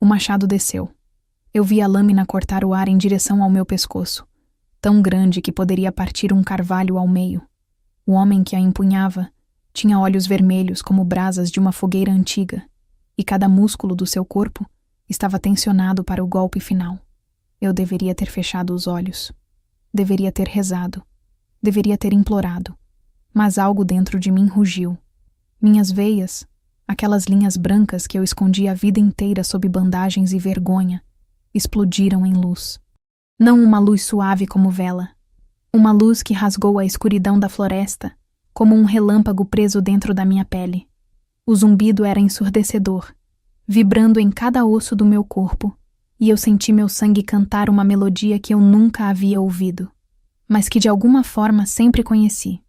O machado desceu. Eu vi a lâmina cortar o ar em direção ao meu pescoço, tão grande que poderia partir um carvalho ao meio. O homem que a empunhava tinha olhos vermelhos como brasas de uma fogueira antiga, e cada músculo do seu corpo estava tensionado para o golpe final. Eu deveria ter fechado os olhos. Deveria ter rezado. Deveria ter implorado. Mas algo dentro de mim rugiu. Minhas veias, aquelas linhas brancas que eu escondi a vida inteira sob bandagens e vergonha, explodiram em luz. Não uma luz suave como vela. Uma luz que rasgou a escuridão da floresta, como um relâmpago preso dentro da minha pele. O zumbido era ensurdecedor, vibrando em cada osso do meu corpo, e eu senti meu sangue cantar uma melodia que eu nunca havia ouvido, mas que de alguma forma sempre conheci.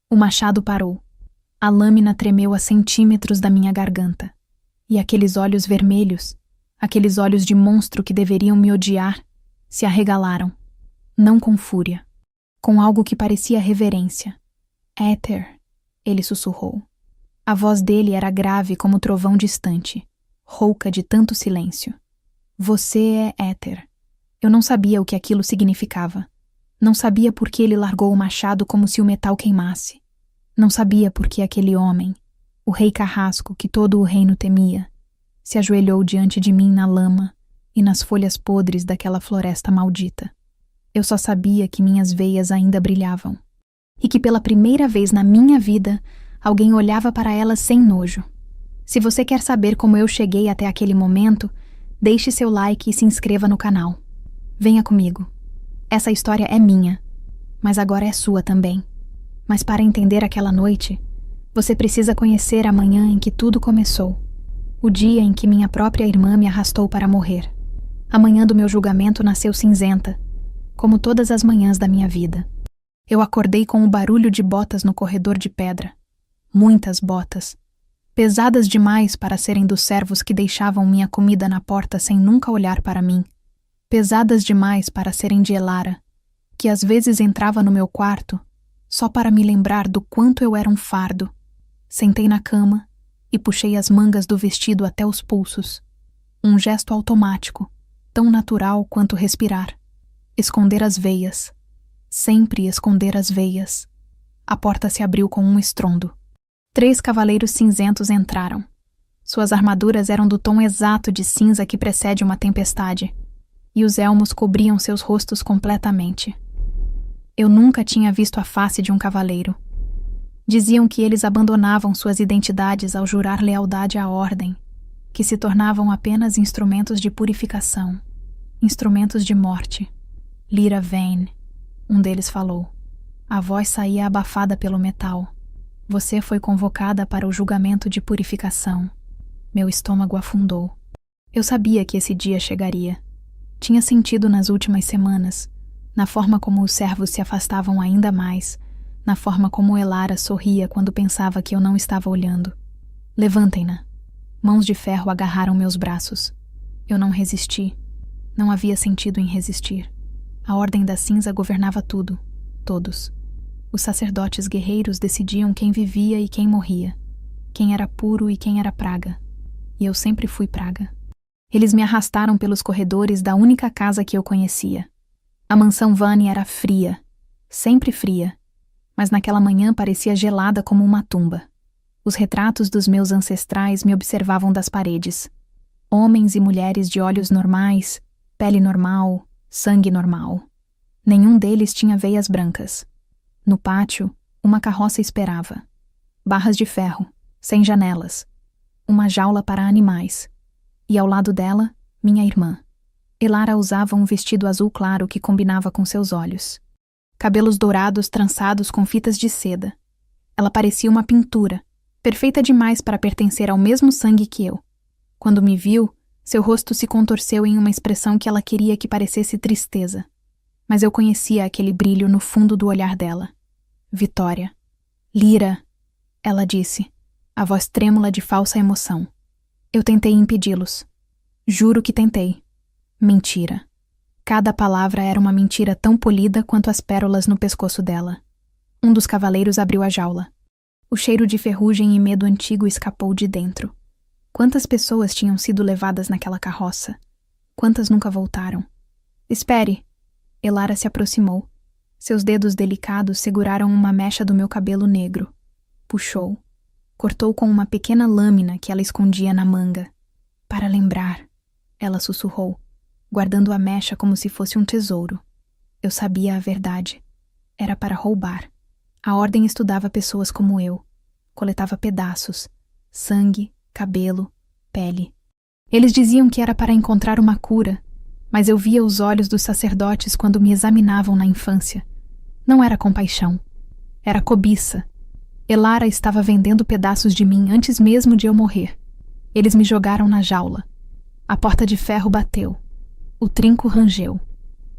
O machado parou. A lâmina tremeu a centímetros da minha garganta. E aqueles olhos vermelhos, aqueles olhos de monstro que deveriam me odiar, se arregalaram. Não com fúria, com algo que parecia reverência. Éter, ele sussurrou. A voz dele era grave como trovão distante, rouca de tanto silêncio. Você é Éter. Eu não sabia o que aquilo significava. Não sabia por que ele largou o machado como se o metal queimasse. Não sabia por que aquele homem, o rei carrasco que todo o reino temia, se ajoelhou diante de mim na lama e nas folhas podres daquela floresta maldita. Eu só sabia que minhas veias ainda brilhavam e que pela primeira vez na minha vida alguém olhava para elas sem nojo. Se você quer saber como eu cheguei até aquele momento, deixe seu like e se inscreva no canal. Venha comigo. Essa história é minha, mas agora é sua também. Mas para entender aquela noite, você precisa conhecer a manhã em que tudo começou. O dia em que minha própria irmã me arrastou para morrer. A manhã do meu julgamento nasceu cinzenta, como todas as manhãs da minha vida. Eu acordei com o barulho de botas no corredor de pedra. Muitas botas. Pesadas demais para serem dos servos que deixavam minha comida na porta sem nunca olhar para mim. Pesadas demais para serem de Elara, que às vezes entrava no meu quarto só para me lembrar do quanto eu era um fardo. Sentei na cama e puxei as mangas do vestido até os pulsos. Um gesto automático, tão natural quanto respirar. Esconder as veias. Sempre esconder as veias. A porta se abriu com um estrondo. 3 cavaleiros cinzentos entraram. Suas armaduras eram do tom exato de cinza que precede uma tempestade, e os elmos cobriam seus rostos completamente. Eu nunca tinha visto a face de um cavaleiro. Diziam que eles abandonavam suas identidades ao jurar lealdade à ordem, que se tornavam apenas instrumentos de purificação, instrumentos de morte. Lyra Vane, um deles falou. A voz saía abafada pelo metal. Você foi convocada para o julgamento de purificação. Meu estômago afundou. Eu sabia que esse dia chegaria. Tinha sentido nas últimas semanas, na forma como os servos se afastavam ainda mais, na forma como Elara sorria quando pensava que eu não estava olhando. Levantem-na. Mãos de ferro agarraram meus braços. Eu não resisti. Não havia sentido em resistir. A Ordem da Cinza governava tudo, todos. Os sacerdotes guerreiros decidiam quem vivia e quem morria, quem era puro e quem era praga. E eu sempre fui praga. Eles me arrastaram pelos corredores da única casa que eu conhecia. A mansão Vane era fria, sempre fria, mas naquela manhã parecia gelada como uma tumba. Os retratos dos meus ancestrais me observavam das paredes. Homens e mulheres de olhos normais, pele normal, sangue normal. Nenhum deles tinha veias brancas. No pátio, uma carroça esperava. Barras de ferro, sem janelas. Uma jaula para animais. E ao lado dela, minha irmã. Elara usava um vestido azul claro que combinava com seus olhos. Cabelos dourados trançados com fitas de seda. Ela parecia uma pintura, perfeita demais para pertencer ao mesmo sangue que eu. Quando me viu, seu rosto se contorceu em uma expressão que ela queria que parecesse tristeza. Mas eu conhecia aquele brilho no fundo do olhar dela. Vitória. Lyra, ela disse, a voz trêmula de falsa emoção. Eu tentei impedi-los. Juro que tentei. Mentira. Cada palavra era uma mentira tão polida quanto as pérolas no pescoço dela. Um dos cavaleiros abriu a jaula. O cheiro de ferrugem e medo antigo escapou de dentro. Quantas pessoas tinham sido levadas naquela carroça? Quantas nunca voltaram? Espere! Elara se aproximou. Seus dedos delicados seguraram uma mecha do meu cabelo negro. Puxou. Cortou com uma pequena lâmina que ela escondia na manga. Para lembrar, ela sussurrou, guardando a mecha como se fosse um tesouro. Eu sabia a verdade. Era para roubar. A ordem estudava pessoas como eu. Coletava pedaços. Sangue, cabelo, pele. Eles diziam que era para encontrar uma cura, mas eu via os olhos dos sacerdotes quando me examinavam na infância. Não era compaixão. Era cobiça. Elara estava vendendo pedaços de mim antes mesmo de eu morrer. Eles me jogaram na jaula. A porta de ferro bateu. O trinco rangeu.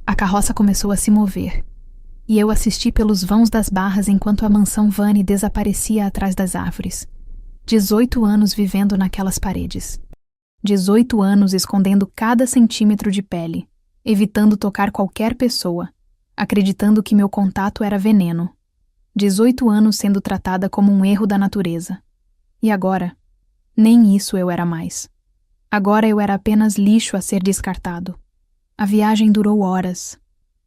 A carroça começou a se mover. E eu assisti pelos vãos das barras enquanto a mansão Vane desaparecia atrás das árvores. 18 anos vivendo naquelas paredes. 18 anos escondendo cada centímetro de pele, evitando tocar qualquer pessoa, acreditando que meu contato era veneno. 18 anos sendo tratada como um erro da natureza. E agora, nem isso eu era mais. Agora eu era apenas lixo a ser descartado. A viagem durou horas.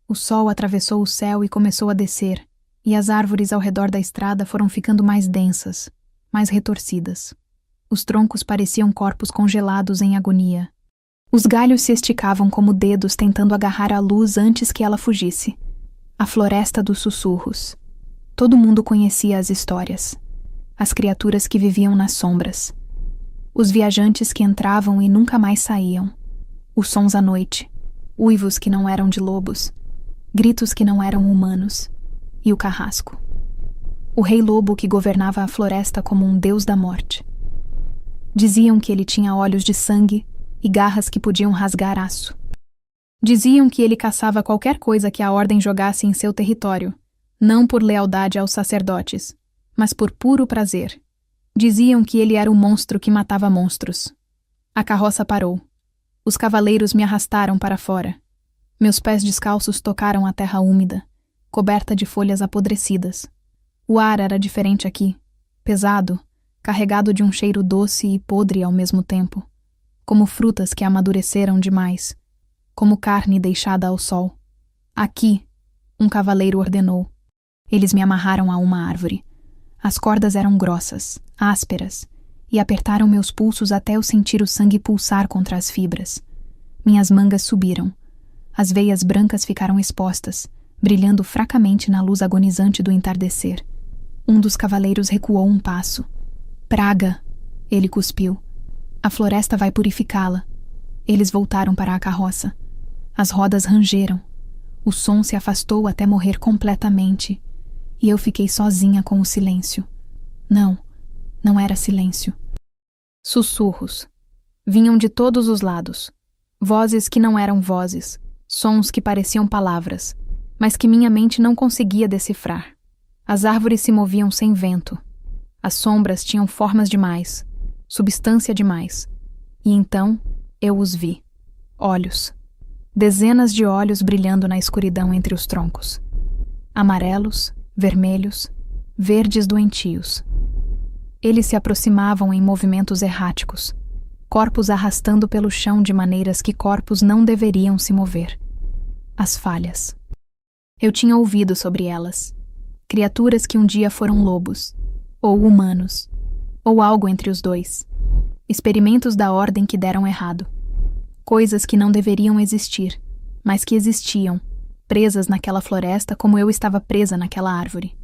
O sol atravessou o céu e começou a descer, e as árvores ao redor da estrada foram ficando mais densas, mais retorcidas. Os troncos pareciam corpos congelados em agonia. Os galhos se esticavam como dedos tentando agarrar a luz antes que ela fugisse. A floresta dos sussurros. Todo mundo conhecia as histórias. As criaturas que viviam nas sombras. Os viajantes que entravam e nunca mais saíam. Os sons à noite. Uivos que não eram de lobos. Gritos que não eram humanos. E o carrasco. O rei lobo que governava a floresta como um deus da morte. Diziam que ele tinha olhos de sangue e garras que podiam rasgar aço. Diziam que ele caçava qualquer coisa que a ordem jogasse em seu território, não por lealdade aos sacerdotes, mas por puro prazer. Diziam que ele era o monstro que matava monstros. A carroça parou. Os cavaleiros me arrastaram para fora. Meus pés descalços tocaram a terra úmida, coberta de folhas apodrecidas. O ar era diferente aqui, pesado, carregado de um cheiro doce e podre ao mesmo tempo, como frutas que amadureceram demais, como carne deixada ao sol. Aqui, um cavaleiro ordenou. Eles me amarraram a uma árvore. As cordas eram grossas, ásperas, e apertaram meus pulsos até eu sentir o sangue pulsar contra as fibras. Minhas mangas subiram. As veias brancas ficaram expostas, brilhando fracamente na luz agonizante do entardecer. Um dos cavaleiros recuou um passo. Praga! Ele cuspiu. A floresta vai purificá-la. Eles voltaram para a carroça. As rodas rangeram. O som se afastou até morrer completamente. E eu fiquei sozinha com o silêncio. Não, não era silêncio. Sussurros. Vinham de todos os lados. Vozes que não eram vozes. Sons que pareciam palavras, mas que minha mente não conseguia decifrar. As árvores se moviam sem vento. As sombras tinham formas demais, substância demais. E então eu os vi. Olhos. Dezenas de olhos brilhando na escuridão entre os troncos. Amarelos, vermelhos, verdes doentios. Eles se aproximavam em movimentos erráticos, corpos arrastando pelo chão de maneiras que corpos não deveriam se mover. As falhas. Eu tinha ouvido sobre elas. Criaturas que um dia foram lobos, ou humanos, ou algo entre os dois. Experimentos da ordem que deram errado. Coisas que não deveriam existir, mas que existiam, presas naquela floresta como eu estava presa naquela árvore.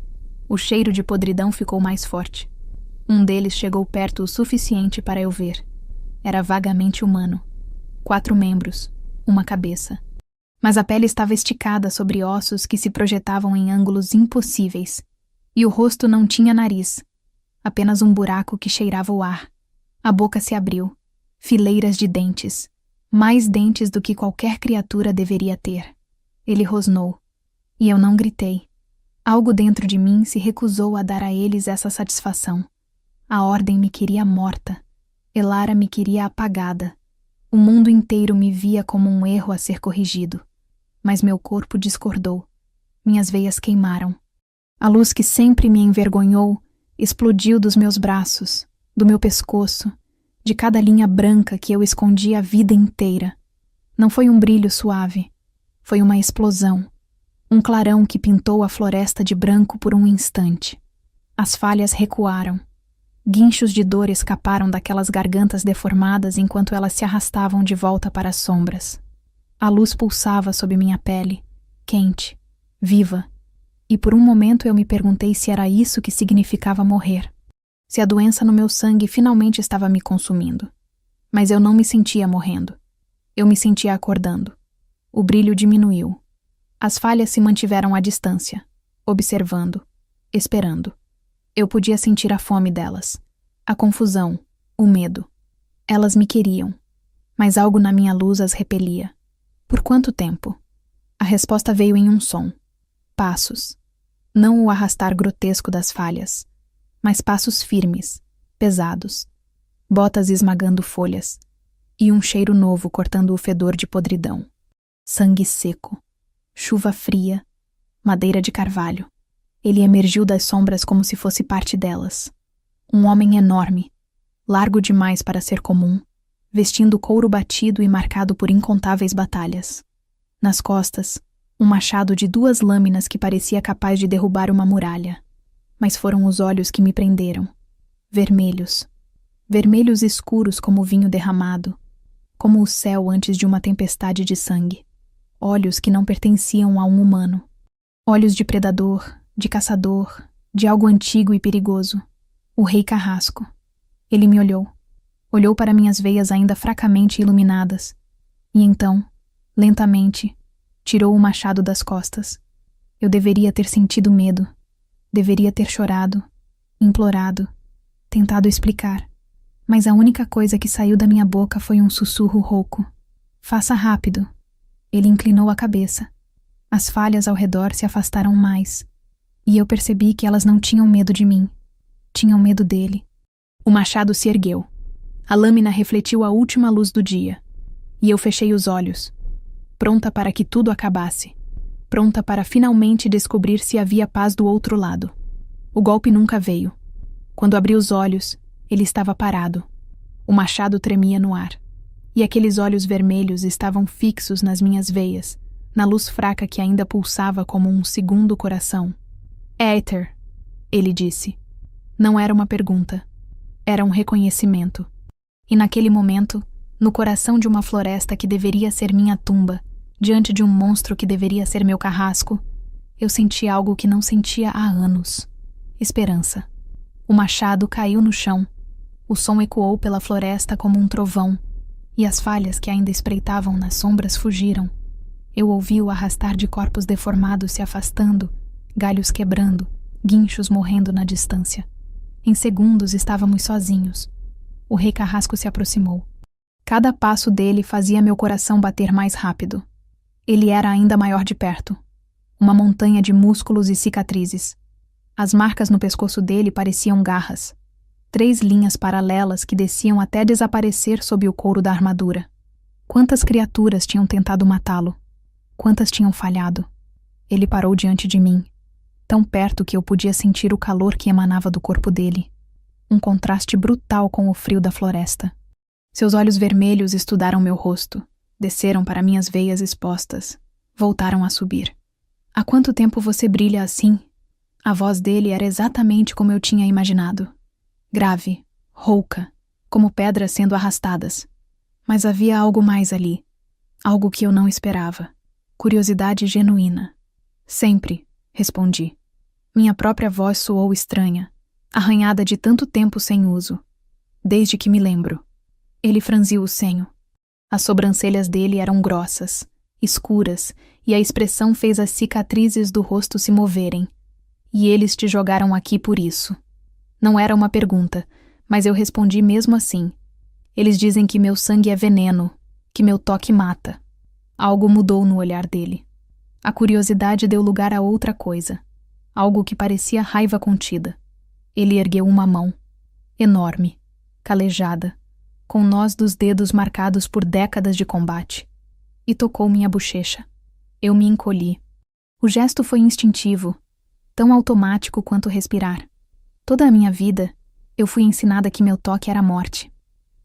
O cheiro de podridão ficou mais forte. Um deles chegou perto o suficiente para eu ver. Era vagamente humano. 4 membros, uma cabeça. Mas a pele estava esticada sobre ossos que se projetavam em ângulos impossíveis. E o rosto não tinha nariz. Apenas um buraco que cheirava o ar. A boca se abriu. Fileiras de dentes. Mais dentes do que qualquer criatura deveria ter. Ele rosnou. E eu não gritei. Algo dentro de mim se recusou a dar a eles essa satisfação. A ordem me queria morta. Elara me queria apagada. O mundo inteiro me via como um erro a ser corrigido. Mas meu corpo discordou. Minhas veias queimaram. A luz que sempre me envergonhou explodiu dos meus braços, do meu pescoço, de cada linha branca que eu escondi a vida inteira. Não foi um brilho suave, foi uma explosão, um clarão que pintou a floresta de branco por um instante. As falhas recuaram. Guinchos de dor escaparam daquelas gargantas deformadas enquanto elas se arrastavam de volta para as sombras. A luz pulsava sob minha pele, quente, viva, e por um momento eu me perguntei se era isso que significava morrer. Se a doença no meu sangue finalmente estava me consumindo. Mas eu não me sentia morrendo. Eu me sentia acordando. O brilho diminuiu. As falhas se mantiveram à distância, observando, esperando. Eu podia sentir a fome delas, a confusão, o medo. Elas me queriam, mas algo na minha luz as repelia. Por quanto tempo? A resposta veio em um som. Passos. Não o arrastar grotesco das falhas, mas passos firmes, pesados. Botas esmagando folhas. E um cheiro novo cortando o fedor de podridão. Sangue seco. Chuva fria. Madeira de carvalho. Ele emergiu das sombras como se fosse parte delas. Um homem enorme, largo demais para ser comum, vestindo couro batido e marcado por incontáveis batalhas. Nas costas, um machado de 2 lâminas que parecia capaz de derrubar uma muralha. Mas foram os olhos que me prenderam. Vermelhos. Vermelhos escuros como vinho derramado, como o céu antes de uma tempestade de sangue. Olhos que não pertenciam a um humano. Olhos de predador, de caçador, de algo antigo e perigoso. O Rei Carrasco. Ele me olhou. Olhou para minhas veias ainda fracamente iluminadas. E então, lentamente, tirou o machado das costas. Eu deveria ter sentido medo. Deveria ter chorado, implorado, tentado explicar. Mas a única coisa que saiu da minha boca foi um sussurro rouco. Faça rápido. Ele inclinou a cabeça. As falhas ao redor se afastaram mais. E eu percebi que elas não tinham medo de mim. Tinham medo dele. O machado se ergueu. A lâmina refletiu a última luz do dia. E eu fechei os olhos, pronta para que tudo acabasse. Pronta para finalmente descobrir se havia paz do outro lado. O golpe nunca veio. Quando abri os olhos, ele estava parado. O machado tremia no ar. E aqueles olhos vermelhos estavam fixos nas minhas veias, na luz fraca que ainda pulsava como um segundo coração. Éter, ele disse. Não era uma pergunta. Era um reconhecimento. E naquele momento, no coração de uma floresta que deveria ser minha tumba, diante de um monstro que deveria ser meu carrasco, eu senti algo que não sentia há anos. Esperança. O machado caiu no chão. O som ecoou pela floresta como um trovão, e as falhas que ainda espreitavam nas sombras fugiram. Eu ouvi o arrastar de corpos deformados se afastando, galhos quebrando, guinchos morrendo na distância. Em segundos estávamos sozinhos. O Rei Carrasco se aproximou. Cada passo dele fazia meu coração bater mais rápido. Ele era ainda maior de perto. Uma montanha de músculos e cicatrizes. As marcas no pescoço dele pareciam garras. 3 linhas paralelas que desciam até desaparecer sob o couro da armadura. Quantas criaturas tinham tentado matá-lo? Quantas tinham falhado? Ele parou diante de mim, tão perto que eu podia sentir o calor que emanava do corpo dele. Um contraste brutal com o frio da floresta. Seus olhos vermelhos estudaram meu rosto, desceram para minhas veias expostas, voltaram a subir. Há quanto tempo você brilha assim? A voz dele era exatamente como eu tinha imaginado. Grave, rouca, como pedras sendo arrastadas. Mas havia algo mais ali, algo que eu não esperava. Curiosidade genuína. Sempre, respondi. Minha própria voz soou estranha, arranhada de tanto tempo sem uso. Desde que me lembro. Ele franziu o senho. As sobrancelhas dele eram grossas, escuras, e a expressão fez as cicatrizes do rosto se moverem. E eles te jogaram aqui por isso. Não era uma pergunta, mas eu respondi mesmo assim. Eles dizem que meu sangue é veneno, que meu toque mata. Algo mudou no olhar dele. A curiosidade deu lugar a outra coisa. Algo que parecia raiva contida. Ele ergueu uma mão. Enorme, calejada, com nós dos dedos marcados por décadas de combate. E tocou minha bochecha. Eu me encolhi. O gesto foi instintivo, tão automático quanto respirar. Toda a minha vida, eu fui ensinada que meu toque era morte.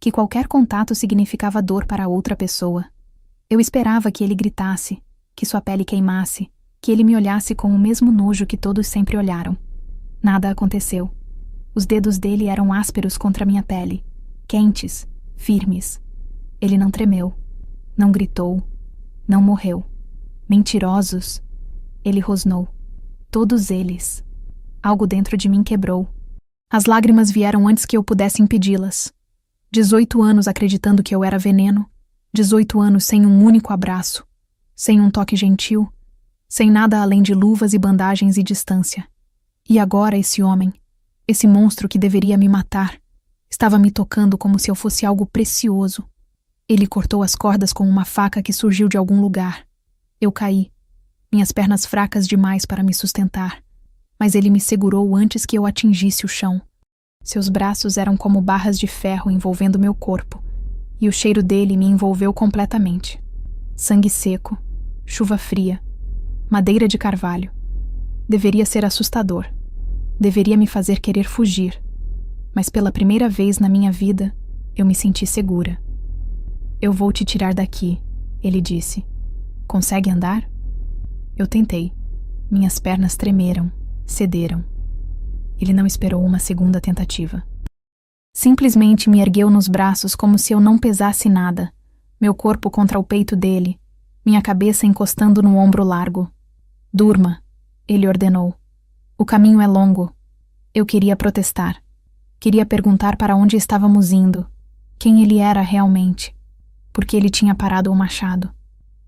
que qualquer contato significava dor para outra pessoa. Eu esperava que ele gritasse, que sua pele queimasse, que ele me olhasse com o mesmo nojo que todos sempre olharam. Nada aconteceu. Os dedos dele eram ásperos contra minha pele, quentes, firmes. Ele não tremeu, não gritou, não morreu. Mentirosos. Ele rosnou. Todos eles. Algo dentro de mim quebrou. As lágrimas vieram antes que eu pudesse impedi-las. 18 anos acreditando que eu era veneno. 18 anos sem um único abraço. Sem um toque gentil. Sem nada além de luvas e bandagens e distância. E agora esse homem, esse monstro que deveria me matar, estava me tocando como se eu fosse algo precioso. Ele cortou as cordas com uma faca que surgiu de algum lugar. Eu caí, minhas pernas fracas demais para me sustentar, mas ele me segurou antes que eu atingisse o chão. Seus braços eram como barras de ferro envolvendo meu corpo, e o cheiro dele me envolveu completamente. Sangue seco, chuva fria, madeira de carvalho. Deveria ser assustador. Deveria me fazer querer fugir. Mas pela primeira vez na minha vida, eu me senti segura. Eu vou te tirar daqui, ele disse. Consegue andar? Eu tentei. Minhas pernas tremeram, cederam. Ele não esperou uma segunda tentativa. Simplesmente me ergueu nos braços como se eu não pesasse nada, meu corpo contra o peito dele, minha cabeça encostando no ombro largo. Durma, ele ordenou. O caminho é longo. Eu queria protestar. Queria perguntar para onde estávamos indo, quem ele era realmente, porque ele tinha parado o machado.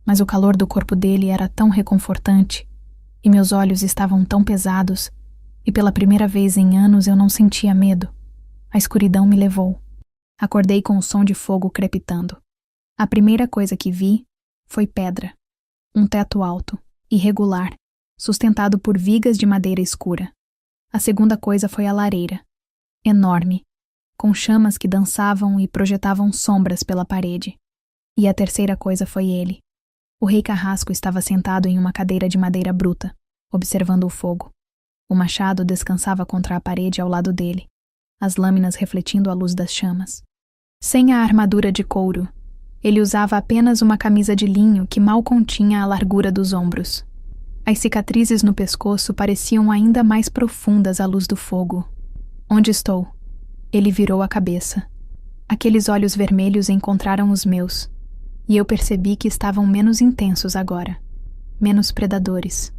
Mas o calor do corpo dele era tão reconfortante, e meus olhos estavam tão pesados, e pela primeira vez em anos eu não sentia medo. A escuridão me levou. Acordei com o som de fogo crepitando. A primeira coisa que vi foi pedra. Um teto alto, irregular, sustentado por vigas de madeira escura. A segunda coisa foi a lareira, enorme, com chamas que dançavam e projetavam sombras pela parede. E a terceira coisa foi ele. O rei carrasco estava sentado em uma cadeira de madeira bruta, observando o fogo. O machado descansava contra a parede ao lado dele, as lâminas refletindo a luz das chamas. Sem a armadura de couro, ele usava apenas uma camisa de linho que mal continha a largura dos ombros. As cicatrizes no pescoço pareciam ainda mais profundas à luz do fogo. Onde estou? Ele virou a cabeça. Aqueles olhos vermelhos encontraram os meus, e eu percebi que estavam menos intensos agora, menos predadores,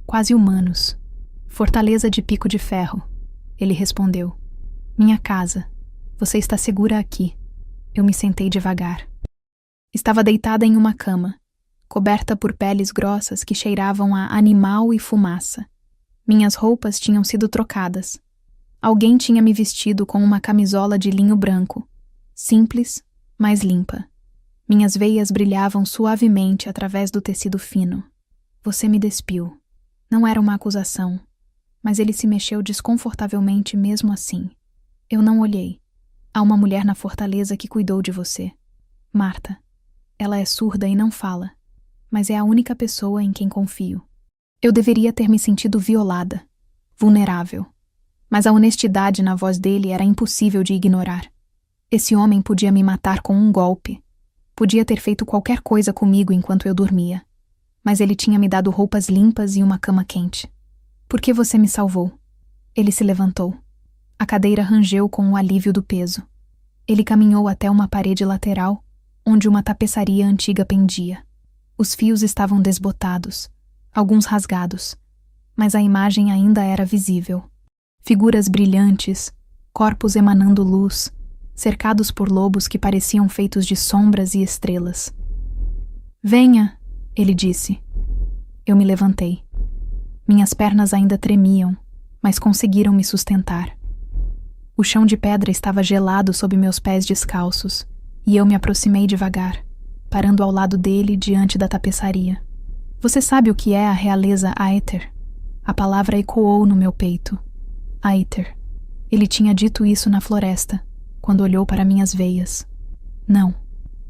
quase humanos. Fortaleza de pico de ferro. Ele respondeu. Minha casa. Você está segura aqui. Eu me sentei devagar. Estava deitada em uma cama, coberta por peles grossas que cheiravam a animal e fumaça. Minhas roupas tinham sido trocadas. Alguém tinha me vestido com uma camisola de linho branco, simples, mas limpa. Minhas veias brilhavam suavemente através do tecido fino. Você me despiu. Não era uma acusação, mas ele se mexeu desconfortavelmente mesmo assim. Eu não olhei. Há uma mulher na fortaleza que cuidou de você. Marta. Ela é surda e não fala, mas é a única pessoa em quem confio. Eu deveria ter me sentido violada, vulnerável, mas a honestidade na voz dele era impossível de ignorar. Esse homem podia me matar com um golpe. Podia ter feito qualquer coisa comigo enquanto eu dormia, mas ele tinha me dado roupas limpas e uma cama quente. Por que você me salvou? Ele se levantou. A cadeira rangeu com o alívio do peso. Ele caminhou até uma parede lateral, onde uma tapeçaria antiga pendia. Os fios estavam desbotados, alguns rasgados, mas a imagem ainda era visível. Figuras brilhantes, corpos emanando luz, cercados por lobos que pareciam feitos de sombras e estrelas. Venha, ele disse. Eu me levantei. Minhas pernas ainda tremiam, mas conseguiram me sustentar. O chão de pedra estava gelado sob meus pés descalços, e eu me aproximei devagar, parando ao lado dele diante da tapeçaria. Você sabe o que é a realeza Aether? A palavra ecoou no meu peito. Aether. Ele tinha dito isso na floresta, quando olhou para minhas veias. Não,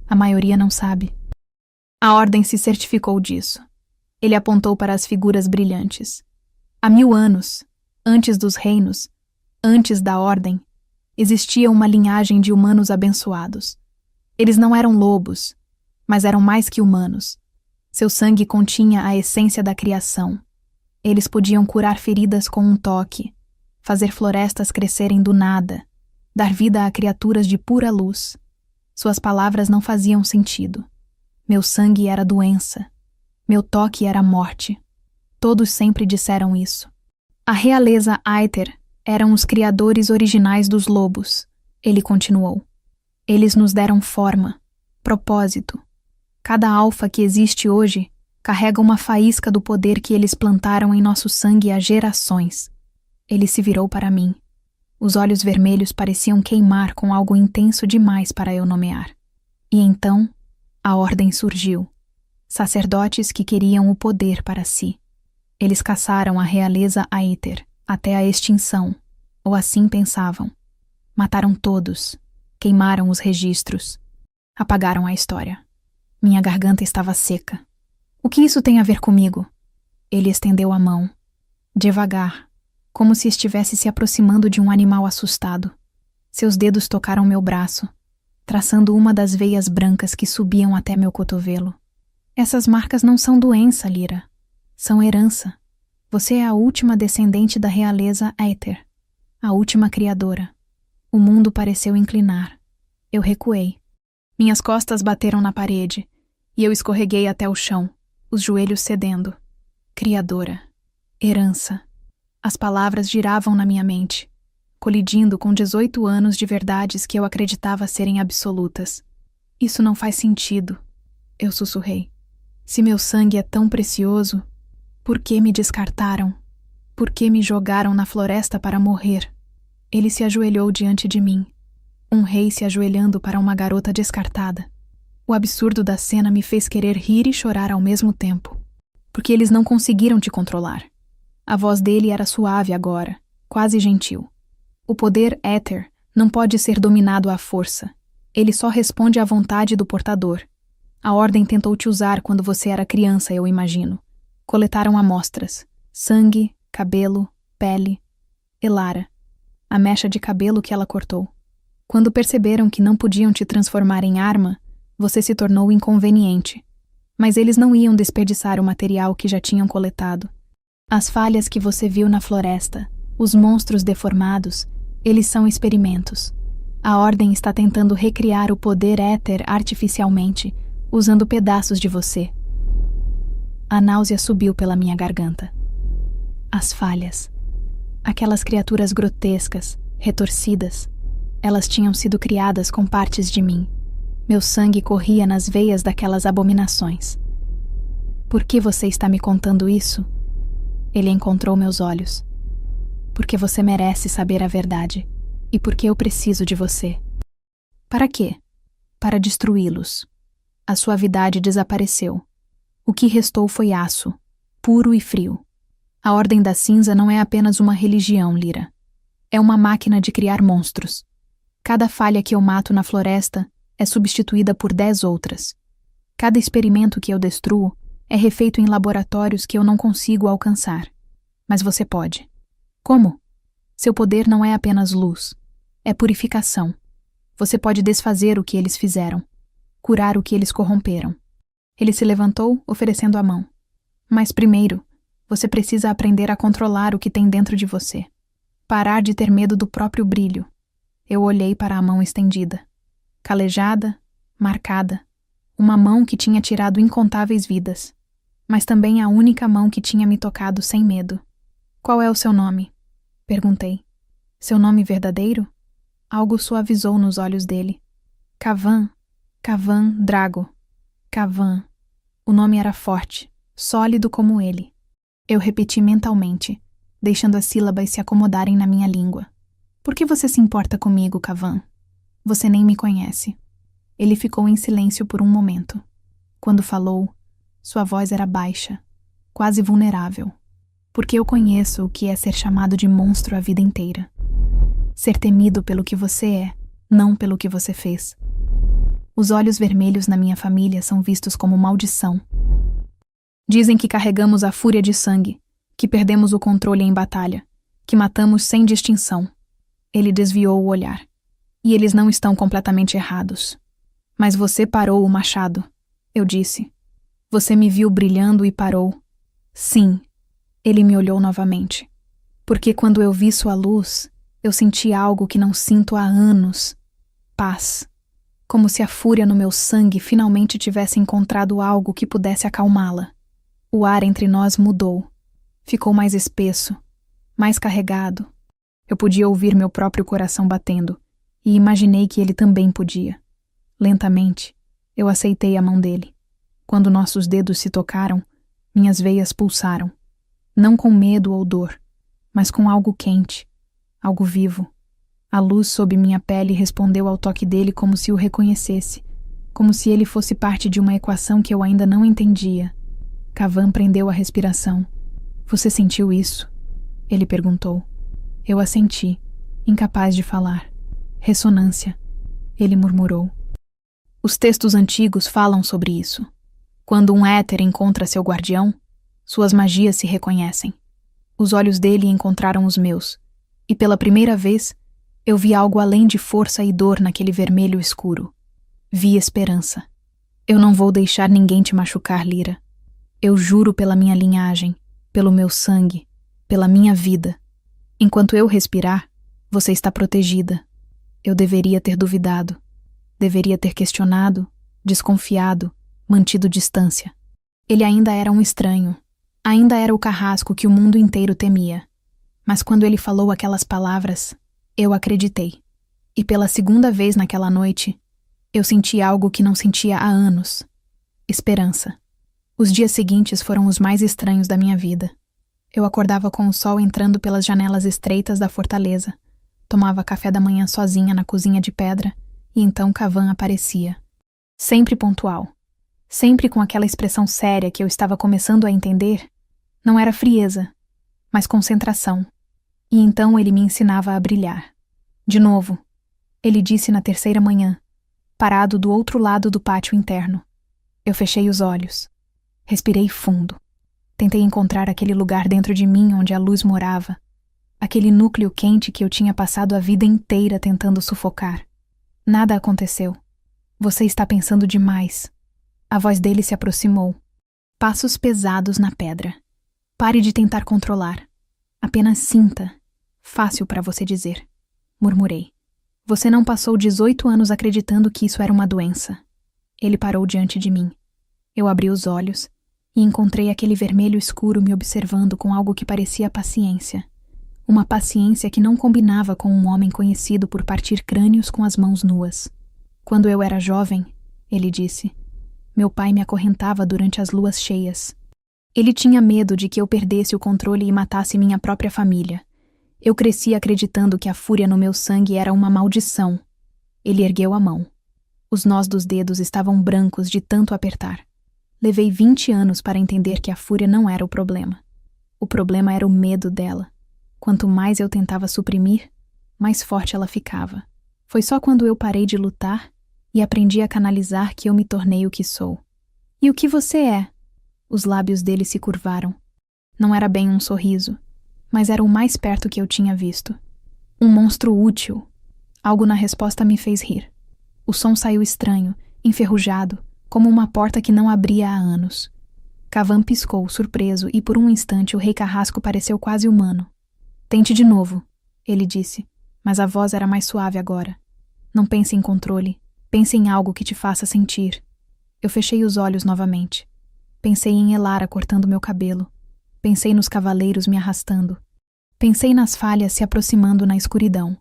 a maioria não sabe. A ordem se certificou disso. Ele apontou para as figuras brilhantes. Há 1000 anos, antes dos reinos, antes da ordem, Existia uma linhagem de humanos abençoados. Eles não eram lobos, mas eram mais que humanos. Seu sangue continha a essência da criação. Eles podiam curar feridas com um toque, fazer florestas crescerem do nada, dar vida a criaturas de pura luz. Suas palavras não faziam sentido. Meu sangue era doença. Meu toque era morte. Todos sempre disseram isso. A realeza Aether eram os criadores originais dos lobos. Ele continuou. Eles nos deram forma, propósito. Cada alfa que existe hoje carrega uma faísca do poder que eles plantaram em nosso sangue há gerações. Ele se virou para mim. Os olhos vermelhos pareciam queimar com algo intenso demais para eu nomear. E então, a ordem surgiu. Sacerdotes que queriam o poder para si. Eles caçaram a realeza Aether até a extinção, ou assim pensavam. Mataram todos, queimaram os registros, apagaram a história. Minha garganta estava seca. O que isso tem a ver comigo? Ele estendeu a mão, devagar, como se estivesse se aproximando de um animal assustado. Seus dedos tocaram meu braço, traçando uma das veias brancas que subiam até meu cotovelo. Essas marcas não são doença, Lyra. São herança. Você é a última descendente da realeza Aether, a última criadora. O mundo pareceu inclinar. Eu recuei. Minhas costas bateram na parede, e eu escorreguei até o chão, os joelhos cedendo. Criadora. Herança. As palavras giravam na minha mente, colidindo com 18 anos de verdades que eu acreditava serem absolutas. Isso não faz sentido, eu sussurrei. Se meu sangue é tão precioso, por que me descartaram? Por que me jogaram na floresta para morrer? Ele se ajoelhou diante de mim. Um rei se ajoelhando para uma garota descartada. O absurdo da cena me fez querer rir e chorar ao mesmo tempo. Porque eles não conseguiram te controlar. A voz dele era suave agora, quase gentil. O poder éter não pode ser dominado à força. Ele só responde à vontade do portador. A ordem tentou te usar quando você era criança, eu imagino. Coletaram amostras. Sangue, cabelo, pele. Elara. A mecha de cabelo que ela cortou. Quando perceberam que não podiam te transformar em arma, você se tornou inconveniente. Mas eles não iam desperdiçar o material que já tinham coletado. As falhas que você viu na floresta, os monstros deformados, eles são experimentos. A Ordem está tentando recriar o poder éter artificialmente, usando pedaços de você. A náusea subiu pela minha garganta. As falhas. Aquelas criaturas grotescas, retorcidas. Elas tinham sido criadas com partes de mim. Meu sangue corria nas veias daquelas abominações. Por que você está me contando isso? Ele encontrou meus olhos. Porque você merece saber a verdade. E porque eu preciso de você. Para quê? Para destruí-los. A suavidade desapareceu. O que restou foi aço, puro e frio. A Ordem da Cinza não é apenas uma religião, Lyra. É uma máquina de criar monstros. Cada falha que eu mato na floresta é substituída por 10 outras. Cada experimento que eu destruo é refeito em laboratórios que eu não consigo alcançar. Mas você pode. Como? Seu poder não é apenas luz. É purificação. Você pode desfazer o que eles fizeram. Curar o que eles corromperam. Ele se levantou, oferecendo a mão. Mas primeiro, você precisa aprender a controlar o que tem dentro de você. Parar de ter medo do próprio brilho. Eu olhei para a mão estendida. Calejada, marcada. Uma mão que tinha tirado incontáveis vidas. Mas também a única mão que tinha me tocado sem medo. Qual é o seu nome? Perguntei. Seu nome verdadeiro? Algo suavizou nos olhos dele. Kavan. Kavan Drago. Kavan. O nome era forte, sólido como ele. Eu repeti mentalmente, deixando as sílabas se acomodarem na minha língua. Por que você se importa comigo, Kavan? Você nem me conhece. Ele ficou em silêncio por um momento. Quando falou, sua voz era baixa, quase vulnerável. Porque eu conheço o que é ser chamado de monstro a vida inteira. Ser temido pelo que você é, não pelo que você fez. Os olhos vermelhos na minha família são vistos como maldição. Dizem que carregamos a fúria de sangue, que perdemos o controle em batalha, que matamos sem distinção. Ele desviou o olhar. E eles não estão completamente errados. Mas você parou o machado, eu disse. Você me viu brilhando e parou. Sim. Ele me olhou novamente. Porque quando eu vi sua luz, eu senti algo que não sinto há anos. Paz. Como se a fúria no meu sangue finalmente tivesse encontrado algo que pudesse acalmá-la. O ar entre nós mudou. Ficou mais espesso, mais carregado. Eu podia ouvir meu próprio coração batendo, e imaginei que ele também podia. Lentamente, eu aceitei a mão dele. Quando nossos dedos se tocaram, minhas veias pulsaram. Não com medo ou dor, mas com algo quente, algo vivo. A luz sob minha pele respondeu ao toque dele como se o reconhecesse, como se ele fosse parte de uma equação que eu ainda não entendia. Cavan prendeu a respiração. Você sentiu isso? Ele perguntou. Eu assenti, incapaz de falar. Ressonância. Ele murmurou. Os textos antigos falam sobre isso. Quando um éter encontra seu guardião, suas magias se reconhecem. Os olhos dele encontraram os meus, e pela primeira vez, eu vi algo além de força e dor naquele vermelho escuro. Vi esperança. Eu não vou deixar ninguém te machucar, Lyra. Eu juro pela minha linhagem, pelo meu sangue, pela minha vida. Enquanto eu respirar, você está protegida. Eu deveria ter duvidado. Deveria ter questionado, desconfiado, mantido distância. Ele ainda era um estranho. Ainda era o carrasco que o mundo inteiro temia. Mas quando ele falou aquelas palavras, eu acreditei. E pela segunda vez naquela noite, eu senti algo que não sentia há anos. Esperança. Os dias seguintes foram os mais estranhos da minha vida. Eu acordava com o sol entrando pelas janelas estreitas da fortaleza. Tomava café da manhã sozinha na cozinha de pedra, e então Cavan aparecia. Sempre pontual. Sempre com aquela expressão séria que eu estava começando a entender. Não era frieza, mas concentração. E então ele me ensinava a brilhar. De novo, ele disse na terceira manhã, parado do outro lado do pátio interno. Eu fechei os olhos. Respirei fundo. Tentei encontrar aquele lugar dentro de mim onde a luz morava. Aquele núcleo quente que eu tinha passado a vida inteira tentando sufocar. Nada aconteceu. Você está pensando demais. A voz dele se aproximou. Passos pesados na pedra. Pare de tentar controlar. Apenas sinta. Fácil para você dizer. Murmurei. Você não passou 18 anos acreditando que isso era uma doença. Ele parou diante de mim. Eu abri os olhos e encontrei aquele vermelho escuro me observando com algo que parecia paciência. Uma paciência que não combinava com um homem conhecido por partir crânios com as mãos nuas. Quando eu era jovem, ele disse, meu pai me acorrentava durante as luas cheias. Ele tinha medo de que eu perdesse o controle e matasse minha própria família. Eu cresci acreditando que a fúria no meu sangue era uma maldição. Ele ergueu a mão. Os nós dos dedos estavam brancos de tanto apertar. Levei 20 anos para entender que a fúria não era o problema. O problema era o medo dela. Quanto mais eu tentava suprimir, mais forte ela ficava. Foi só quando eu parei de lutar e aprendi a canalizar que eu me tornei o que sou. E o que você é? Os lábios dele se curvaram. Não era bem um sorriso, mas era o mais perto que eu tinha visto. Um monstro útil. Algo na resposta me fez rir. O som saiu estranho, enferrujado, como uma porta que não abria há anos. Cavan piscou, surpreso, e por um instante o rei carrasco pareceu quase humano. Tente de novo, ele disse, mas a voz era mais suave agora. Não pense em controle, pense em algo que te faça sentir. Eu fechei os olhos novamente. Pensei em Elara cortando meu cabelo. Pensei nos cavaleiros me arrastando. Pensei nas falhas se aproximando na escuridão.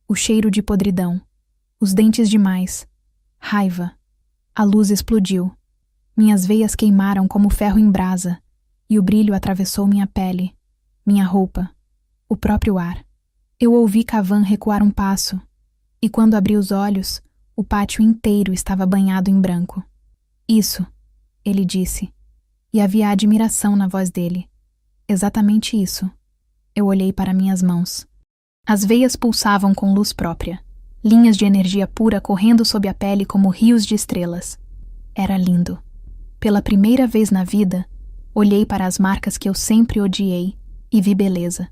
O cheiro de podridão. Os dentes demais. Raiva. A luz explodiu. Minhas veias queimaram como ferro em brasa, e o brilho atravessou minha pele, minha roupa, o próprio ar. Eu ouvi Cavan recuar um passo, e quando abri os olhos, o pátio inteiro estava banhado em branco. Isso, ele disse, e havia admiração na voz dele. Exatamente isso. Eu olhei para minhas mãos. As veias pulsavam com luz própria. Linhas de energia pura correndo sob a pele como rios de estrelas. Era lindo. Pela primeira vez na vida, olhei para as marcas que eu sempre odiei e vi beleza.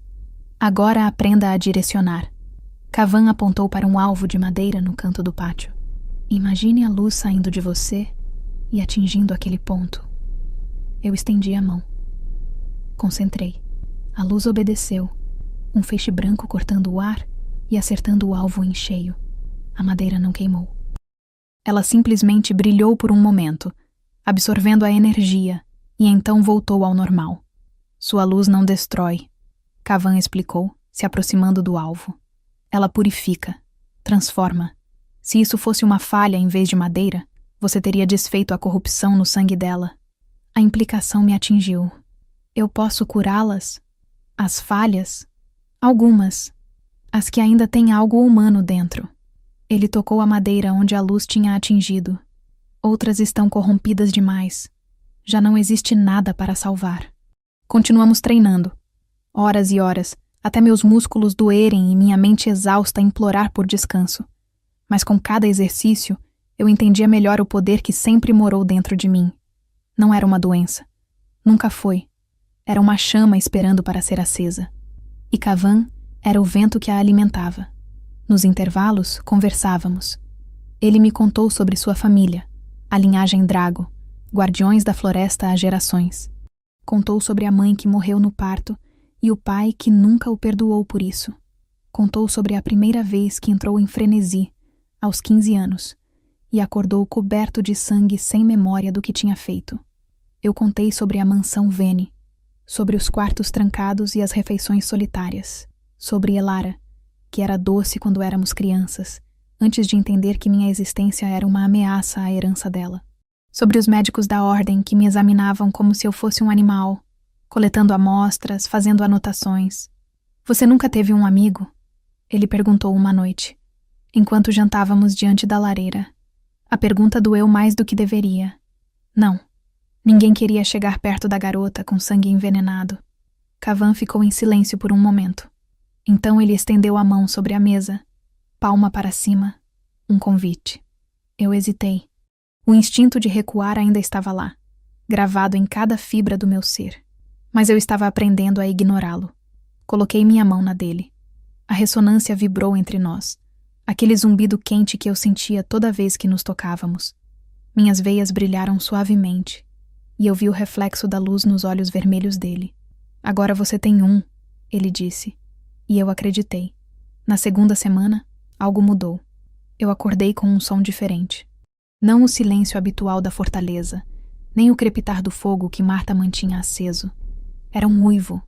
Agora aprenda a direcionar. Cavan apontou para um alvo de madeira no canto do pátio. Imagine a luz saindo de você e atingindo aquele ponto. Eu estendi a mão. Concentrei. A luz obedeceu. Um feixe branco cortando o ar e acertando o alvo em cheio. A madeira não queimou. Ela simplesmente brilhou por um momento, absorvendo a energia, e então voltou ao normal. Sua luz não destrói, Cavan explicou, se aproximando do alvo. Ela purifica, transforma. Se isso fosse uma falha em vez de madeira, você teria desfeito a corrupção no sangue dela. A implicação me atingiu. Eu posso curá-las? As falhas? Algumas. As que ainda têm algo humano dentro. Ele tocou a madeira onde a luz tinha atingido. Outras estão corrompidas demais. Já não existe nada para salvar. Continuamos treinando. Horas e horas, até meus músculos doerem e minha mente exausta implorar por descanso. Mas com cada exercício, eu entendia melhor o poder que sempre morou dentro de mim. Não era uma doença. Nunca foi. Era uma chama esperando para ser acesa. E Cavan era o vento que a alimentava. Nos intervalos, conversávamos. Ele me contou sobre sua família, a linhagem Drago, guardiões da floresta há gerações. Contou sobre a mãe que morreu no parto e o pai que nunca o perdoou por isso. Contou sobre a primeira vez que entrou em frenesi, aos 15 anos, e acordou coberto de sangue sem memória do que tinha feito. Eu contei sobre a mansão Vene, sobre os quartos trancados e as refeições solitárias, sobre Elara, que era doce quando éramos crianças, antes de entender que minha existência era uma ameaça à herança dela. Sobre os médicos da ordem que me examinavam como se eu fosse um animal, coletando amostras, fazendo anotações. Você nunca teve um amigo? Ele perguntou uma noite, enquanto jantávamos diante da lareira. A pergunta doeu mais do que deveria. Não. Ninguém queria chegar perto da garota com sangue envenenado. Cavan ficou em silêncio por um momento. Então ele estendeu a mão sobre a mesa, palma para cima, um convite. Eu hesitei. O instinto de recuar ainda estava lá, gravado em cada fibra do meu ser. Mas eu estava aprendendo a ignorá-lo. Coloquei minha mão na dele. A ressonância vibrou entre nós, aquele zumbido quente que eu sentia toda vez que nos tocávamos. Minhas veias brilharam suavemente, e eu vi o reflexo da luz nos olhos vermelhos dele. Agora você tem um, ele disse. E eu acreditei. Na segunda semana, algo mudou. Eu acordei com um som diferente. Não o silêncio habitual da fortaleza, nem o crepitar do fogo que Marta mantinha aceso. Era um uivo,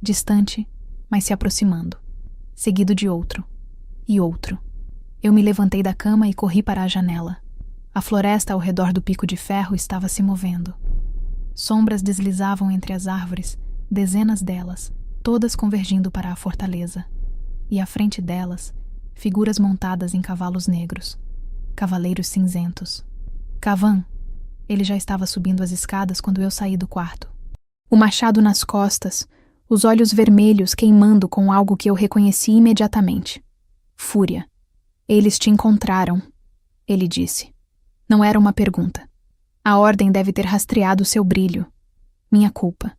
distante, mas se aproximando, seguido de outro, e outro. Eu me levantei da cama e corri para a janela. A floresta ao redor do pico de ferro estava se movendo. Sombras deslizavam entre as árvores, dezenas delas, todas convergindo para a fortaleza. E à frente delas, figuras montadas em cavalos negros, cavaleiros cinzentos. Cavan. Ele já estava subindo as escadas quando eu saí do quarto. O machado nas costas, os olhos vermelhos queimando com algo que eu reconheci imediatamente. Fúria. Eles te encontraram, ele disse. Não era uma pergunta. A ordem deve ter rastreado seu brilho. Minha culpa.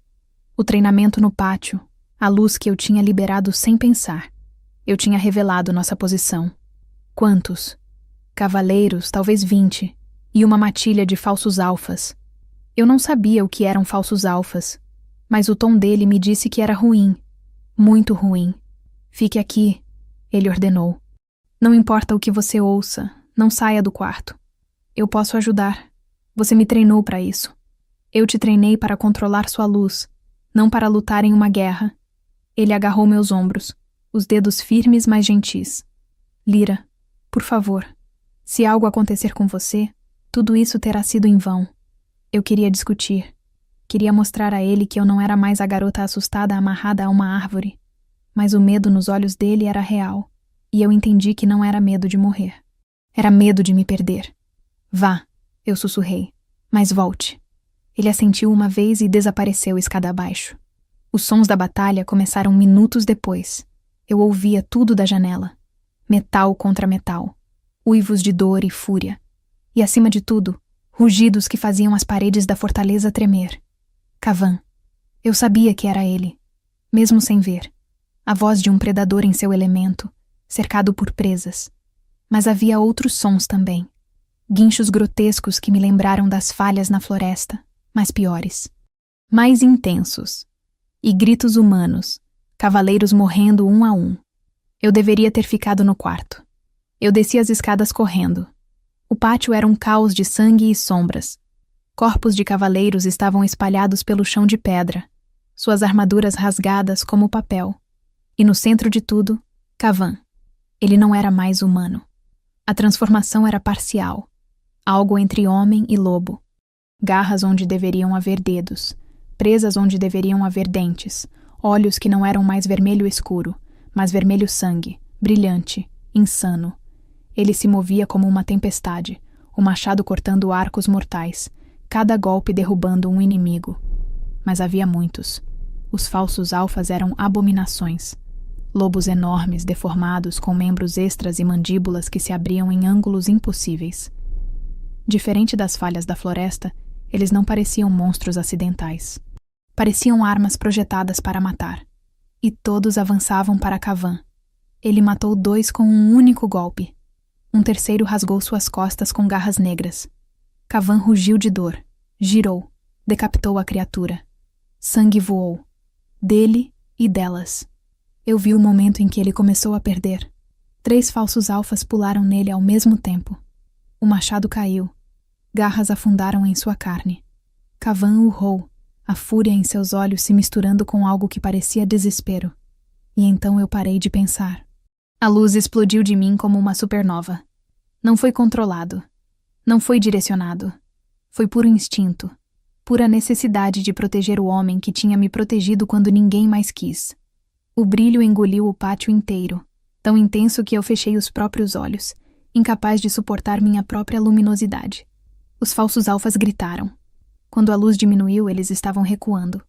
O treinamento no pátio, a luz que eu tinha liberado sem pensar. Eu tinha revelado nossa posição. Quantos? Cavaleiros, talvez 20, e uma matilha de falsos alfas. Eu não sabia o que eram falsos alfas, mas o tom dele me disse que era ruim, muito ruim. Fique aqui, ele ordenou. Não importa o que você ouça, não saia do quarto. Eu posso ajudar. Você me treinou para isso. Eu te treinei para controlar sua luz, não para lutar em uma guerra. Ele agarrou meus ombros, os dedos firmes, mas gentis. Lyra, por favor, se algo acontecer com você, tudo isso terá sido em vão. Eu queria discutir. Queria mostrar a ele que eu não era mais a garota assustada amarrada a uma árvore. Mas o medo nos olhos dele era real, e eu entendi que não era medo de morrer. Era medo de me perder. Vá, eu sussurrei, mas volte. Ele assentiu uma vez e desapareceu escada abaixo. Os sons da batalha começaram minutos depois. Eu ouvia tudo da janela. Metal contra metal. Uivos de dor e fúria. E, acima de tudo, rugidos que faziam as paredes da fortaleza tremer. Cavan. Eu sabia que era ele, mesmo sem ver. A voz de um predador em seu elemento, cercado por presas. Mas havia outros sons também. Guinchos grotescos que me lembraram das falhas na floresta, mas piores. Mais intensos. E gritos humanos, cavaleiros morrendo um a um. Eu deveria ter ficado no quarto. Eu desci as escadas correndo. O pátio era um caos de sangue e sombras. Corpos de cavaleiros estavam espalhados pelo chão de pedra, suas armaduras rasgadas como papel. E no centro de tudo, Kavan. Ele não era mais humano. A transformação era parcial, algo entre homem e lobo. Garras onde deveriam haver dedos, presas onde deveriam haver dentes, olhos que não eram mais vermelho escuro, mas vermelho sangue, brilhante, insano. Ele se movia como uma tempestade, o machado cortando arcos mortais, cada golpe derrubando um inimigo. Mas havia muitos. Os falsos alfas eram abominações. Lobos enormes, deformados, com membros extras e mandíbulas que se abriam em ângulos impossíveis. Diferente das falhas da floresta, eles não pareciam monstros acidentais. Pareciam armas projetadas para matar. E todos avançavam para Kavan. Ele matou 2 com um único golpe. Um terceiro rasgou suas costas com garras negras. Kavan rugiu de dor, girou, decapitou a criatura. Sangue voou. Dele e delas. Eu vi o momento em que ele começou a perder. 3 falsos alfas pularam nele ao mesmo tempo. O machado caiu. Garras afundaram em sua carne. Kavan urrou, a fúria em seus olhos se misturando com algo que parecia desespero. E então eu parei de pensar. A luz explodiu de mim como uma supernova. Não foi controlado. Não foi direcionado. Foi puro instinto. Pura necessidade de proteger o homem que tinha me protegido quando ninguém mais quis. O brilho engoliu o pátio inteiro, tão intenso que eu fechei os próprios olhos, incapaz de suportar minha própria luminosidade. Os falsos alfas gritaram. Quando a luz diminuiu, eles estavam recuando.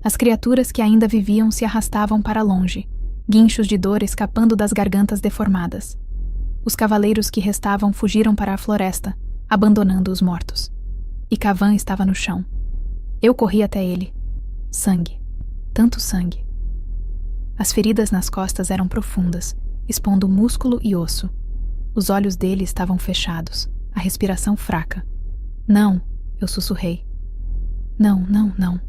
As criaturas que ainda viviam se arrastavam para longe, guinchos de dor escapando das gargantas deformadas. Os cavaleiros que restavam fugiram para a floresta, abandonando os mortos. E Kavan estava no chão. Eu corri até ele. Sangue. Tanto sangue. As feridas nas costas eram profundas, expondo músculo e osso. Os olhos dele estavam fechados, a respiração fraca. Não, eu sussurrei. Não, não, não.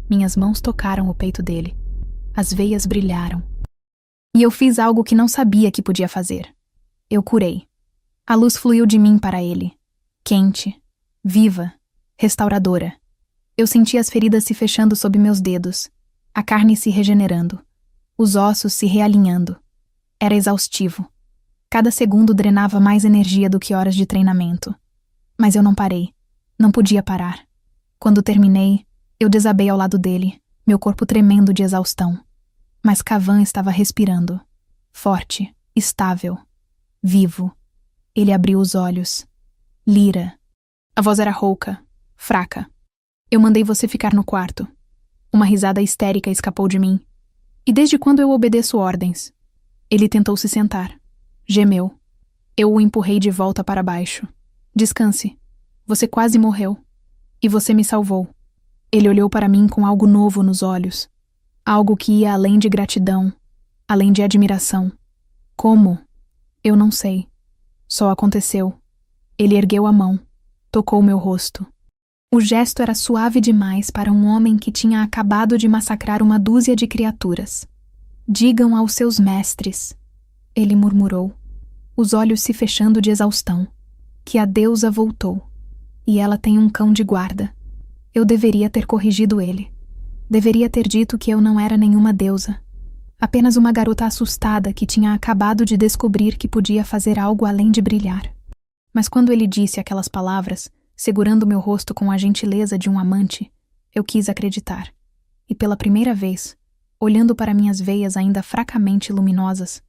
Minhas mãos tocaram o peito dele. As veias brilharam. E eu fiz algo que não sabia que podia fazer. Eu curei. A luz fluiu de mim para ele. Quente, viva, restauradora. Eu senti as feridas se fechando sob meus dedos, a carne se regenerando, os ossos se realinhando. Era exaustivo. Cada segundo drenava mais energia do que horas de treinamento. Mas eu não parei. Não podia parar. Quando terminei, eu desabei ao lado dele, meu corpo tremendo de exaustão. Mas Kavan estava respirando. Forte, estável, vivo. Ele abriu os olhos. Lyra. A voz era rouca, fraca. Eu mandei você ficar no quarto. Uma risada histérica escapou de mim. E desde quando eu obedeço ordens? Ele tentou se sentar. Gemeu. Eu o empurrei de volta para baixo. Descanse. Você quase morreu. E você me salvou. Ele olhou para mim com algo novo nos olhos. Algo que ia além de gratidão, além de admiração. Como? Eu não sei. Só aconteceu. Ele ergueu a mão. Tocou meu rosto. O gesto era suave demais para um homem que tinha acabado de massacrar uma dúzia de criaturas. Digam aos seus mestres, ele murmurou, os olhos se fechando de exaustão, que a deusa voltou, e ela tem um cão de guarda. Eu deveria ter corrigido ele. Deveria ter dito que eu não era nenhuma deusa, apenas uma garota assustada que tinha acabado de descobrir que podia fazer algo além de brilhar. Mas quando ele disse aquelas palavras, segurando meu rosto com a gentileza de um amante, eu quis acreditar. E pela primeira vez, olhando para minhas veias ainda fracamente luminosas,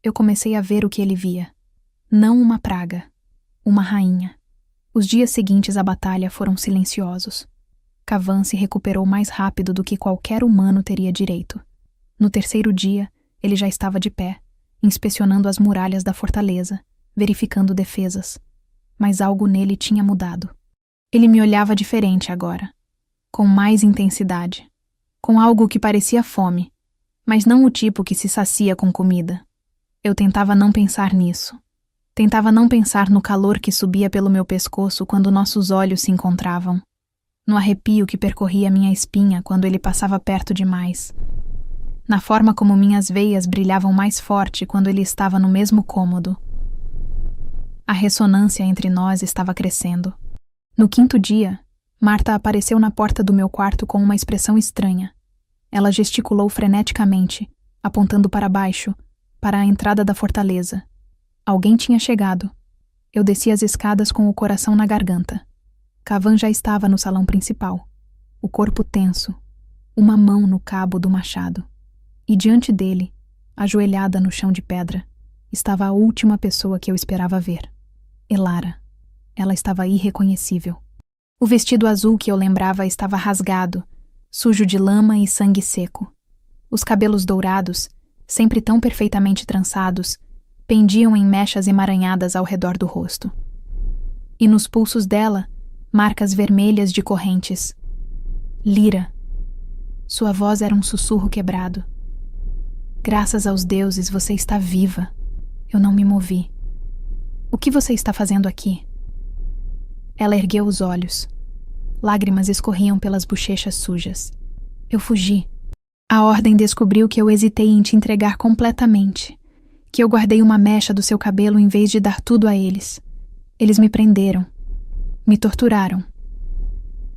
eu comecei a ver o que ele via. Não uma praga, uma rainha. Os dias seguintes à batalha foram silenciosos. Kavan se recuperou mais rápido do que qualquer humano teria direito. No terceiro dia, ele já estava de pé, inspecionando as muralhas da fortaleza, verificando defesas. Mas algo nele tinha mudado. Ele me olhava diferente agora, com mais intensidade, com algo que parecia fome, mas não o tipo que se sacia com comida. Eu tentava não pensar nisso. Tentava não pensar no calor que subia pelo meu pescoço quando nossos olhos se encontravam, no arrepio que percorria minha espinha quando ele passava perto demais, na forma como minhas veias brilhavam mais forte quando ele estava no mesmo cômodo. A ressonância entre nós estava crescendo. No 5º dia, Marta apareceu na porta do meu quarto com uma expressão estranha. Ela gesticulou freneticamente, apontando para baixo, para a entrada da fortaleza. Alguém tinha chegado. Eu desci as escadas com o coração na garganta. Cavan já estava no salão principal, o corpo tenso, uma mão no cabo do machado. E diante dele, ajoelhada no chão de pedra, estava a última pessoa que eu esperava ver. Elara. Ela estava irreconhecível. O vestido azul que eu lembrava estava rasgado, sujo de lama e sangue seco. Os cabelos dourados, sempre tão perfeitamente trançados, pendiam em mechas emaranhadas ao redor do rosto. E nos pulsos dela, marcas vermelhas de correntes. Lyra. Sua voz era um sussurro quebrado. Graças aos deuses, você está viva. Eu não me movi. O que você está fazendo aqui? Ela ergueu os olhos. Lágrimas escorriam pelas bochechas sujas. Eu fugi. A ordem descobriu que eu hesitei em te entregar completamente, que eu guardei uma mecha do seu cabelo em vez de dar tudo a eles. Eles me prenderam. Me torturaram.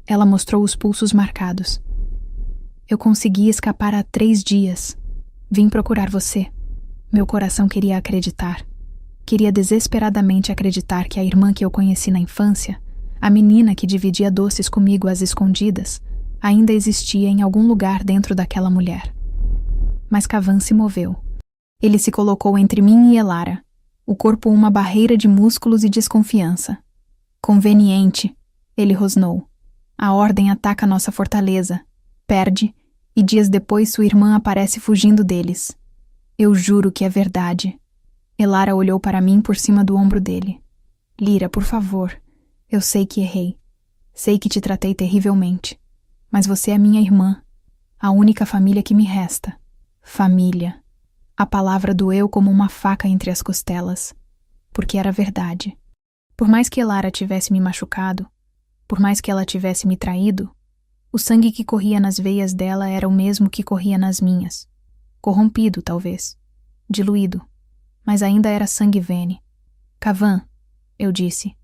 Ela mostrou os pulsos marcados. Eu consegui escapar há 3 dias. Vim procurar você. Meu coração queria acreditar. Queria desesperadamente acreditar que a irmã que eu conheci na infância, a menina que dividia doces comigo às escondidas, ainda existia em algum lugar dentro daquela mulher. Mas Cavan se moveu. Ele se colocou entre mim e Elara, o corpo uma barreira de músculos e desconfiança. Conveniente, ele rosnou. A ordem ataca nossa fortaleza, perde, e dias depois sua irmã aparece fugindo deles. Eu juro que é verdade. Elara olhou para mim por cima do ombro dele. Lyra, por favor. Eu sei que errei. Sei que te tratei terrivelmente. Mas você é minha irmã. A única família que me resta. Família. A palavra doeu como uma faca entre as costelas. Porque era verdade. Por mais que Elara tivesse me machucado, por mais que ela tivesse me traído, o sangue que corria nas veias dela era o mesmo que corria nas minhas. Corrompido, talvez. Diluído. Mas ainda era sangue Vene. Cavan, eu disse.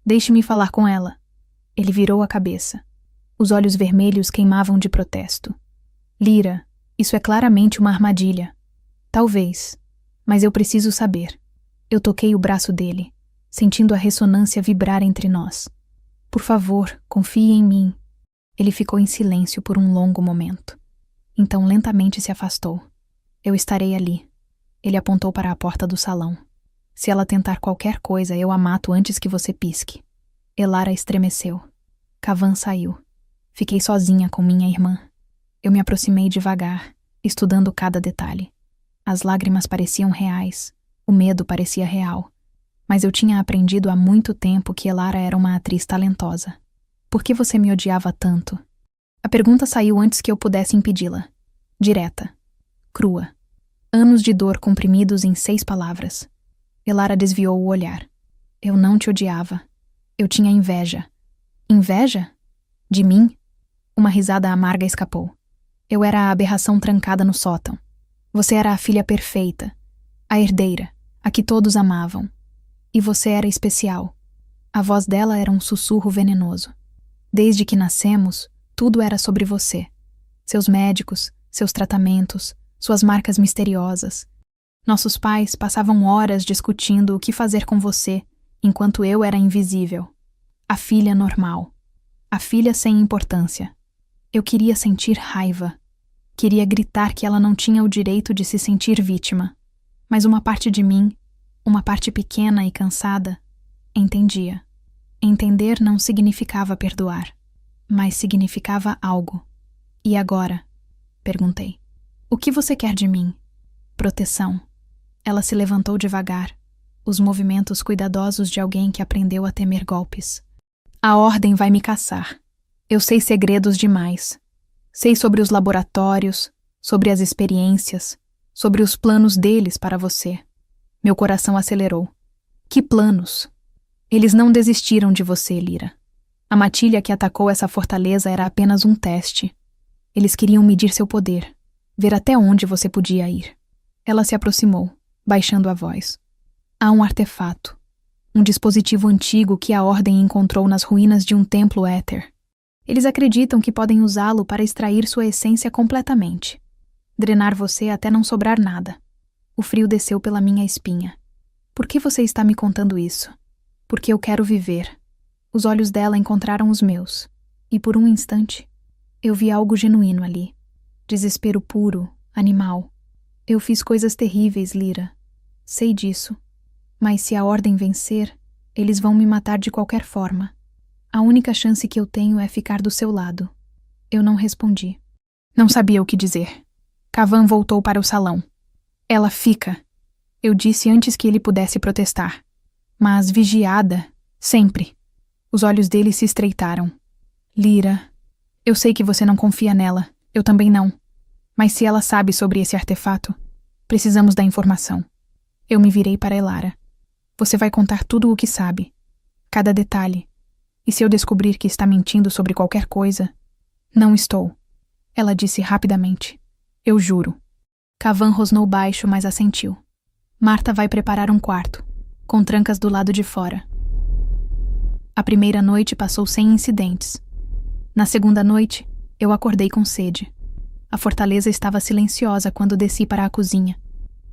Deixe-me falar com ela. Ele virou a cabeça. Os olhos vermelhos queimavam de protesto. Lyra, isso é claramente uma armadilha. Talvez. Mas eu preciso saber. Eu toquei o braço dele, sentindo a ressonância vibrar entre nós. Por favor, confie em mim. Ele ficou em silêncio por um longo momento. Então lentamente se afastou. Eu estarei ali. Ele apontou para a porta do salão. Se ela tentar qualquer coisa, eu a mato antes que você pisque. Elara estremeceu. Cavan saiu. Fiquei sozinha com minha irmã. Eu me aproximei devagar, estudando cada detalhe. As lágrimas pareciam reais. O medo parecia real. Mas eu tinha aprendido há muito tempo que Elara era uma atriz talentosa. Por que você me odiava tanto? A pergunta saiu antes que eu pudesse impedi-la. Direta. Crua. Anos de dor comprimidos em 6 palavras. Elara desviou o olhar. Eu não te odiava. Eu tinha inveja. Inveja? De mim? Uma risada amarga escapou. Eu era a aberração trancada no sótão. Você era a filha perfeita. A herdeira. A que todos amavam. E você era especial. A voz dela era um sussurro venenoso. Desde que nascemos, tudo era sobre você. Seus médicos, seus tratamentos, suas marcas misteriosas. Nossos pais passavam horas discutindo o que fazer com você, enquanto eu era invisível. A filha normal. A filha sem importância. Eu queria sentir raiva. Queria gritar que ela não tinha o direito de se sentir vítima. Mas uma parte de mim, uma parte pequena e cansada, entendia. Entender não significava perdoar, mas significava algo. E agora? Perguntei. O que você quer de mim? Proteção. Ela se levantou devagar, os movimentos cuidadosos de alguém que aprendeu a temer golpes. A ordem vai me caçar. Eu sei segredos demais. Sei sobre os laboratórios, sobre as experiências, sobre os planos deles para você. Meu coração acelerou. Que planos! Eles não desistiram de você, Lyra. A matilha que atacou essa fortaleza era apenas um teste. Eles queriam medir seu poder, ver até onde você podia ir. Ela se aproximou, baixando a voz. Há um artefato, um dispositivo antigo que a Ordem encontrou nas ruínas de um templo éter. Eles acreditam que podem usá-lo para extrair sua essência completamente. Drenar você até não sobrar nada. O frio desceu pela minha espinha. Por que você está me contando isso? Porque eu quero viver. Os olhos dela encontraram os meus. E por um instante, eu vi algo genuíno ali. Desespero puro, animal. Eu fiz coisas terríveis, Lyra. Sei disso. Mas se a Ordem vencer, eles vão me matar de qualquer forma. A única chance que eu tenho é ficar do seu lado. Eu não respondi. Não sabia o que dizer. Kavan voltou para o salão. Ela fica. Eu disse antes que ele pudesse protestar. Mas vigiada, sempre. Os olhos dele se estreitaram. Lyra, eu sei que você não confia nela. Eu também não. Mas se ela sabe sobre esse artefato, precisamos da informação. Eu me virei para Elara. Você vai contar tudo o que sabe. Cada detalhe. E se eu descobrir que está mentindo sobre qualquer coisa? Não estou. Ela disse rapidamente. Eu juro. Kavan rosnou baixo, mas assentiu. Marta vai preparar um quarto, com trancas do lado de fora. A primeira noite passou sem incidentes. Na segunda noite, eu acordei com sede. A fortaleza estava silenciosa quando desci para a cozinha.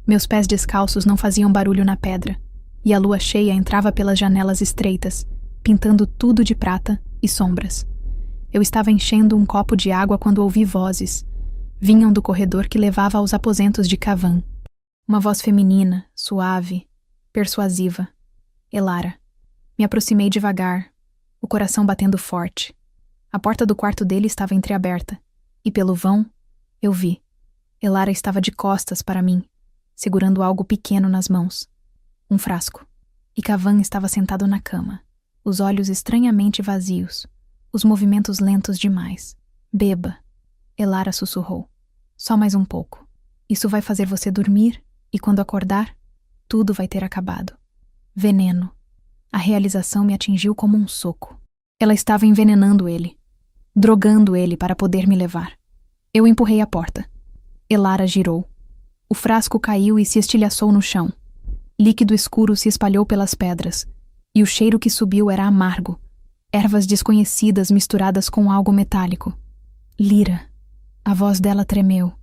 Meus pés descalços não faziam barulho na pedra, e a lua cheia entrava pelas janelas estreitas, pintando tudo de prata e sombras. Eu estava enchendo um copo de água quando ouvi vozes. Vinham do corredor que levava aos aposentos de Kavan. Uma voz feminina, suave, persuasiva. Elara. Me aproximei devagar, o coração batendo forte. A porta do quarto dele estava entreaberta, e pelo vão, eu vi. Elara estava de costas para mim, segurando algo pequeno nas mãos. Um frasco. E Kavan estava sentado na cama, os olhos estranhamente vazios, os movimentos lentos demais. Beba. Elara sussurrou. Só mais um pouco. Isso vai fazer você dormir, e quando acordar, tudo vai ter acabado. Veneno. A realização me atingiu como um soco. Ela estava envenenando ele, drogando ele para poder me levar. Eu empurrei a porta. Elara girou. O frasco caiu e se estilhaçou no chão. Líquido escuro se espalhou pelas pedras, e o cheiro que subiu era amargo, ervas desconhecidas misturadas com algo metálico. Lyra. A voz dela tremeu.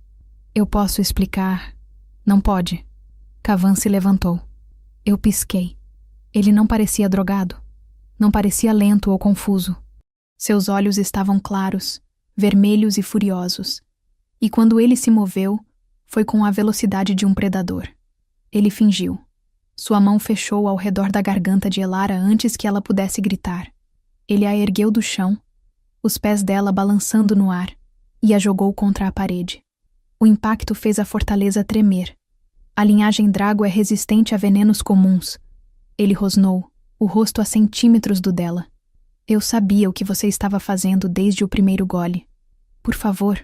Eu posso explicar. Não pode. Kavan se levantou. Eu pisquei. Ele não parecia drogado. Não parecia lento ou confuso. Seus olhos estavam claros, vermelhos e furiosos. E quando ele se moveu, foi com a velocidade de um predador. Ele fingiu. Sua mão fechou ao redor da garganta de Elara antes que ela pudesse gritar. Ele a ergueu do chão, os pés dela balançando no ar, e a jogou contra a parede. O impacto fez a fortaleza tremer. A linhagem Drago é resistente a venenos comuns. Ele rosnou, o rosto a centímetros do dela. Eu sabia o que você estava fazendo desde o primeiro gole. Por favor.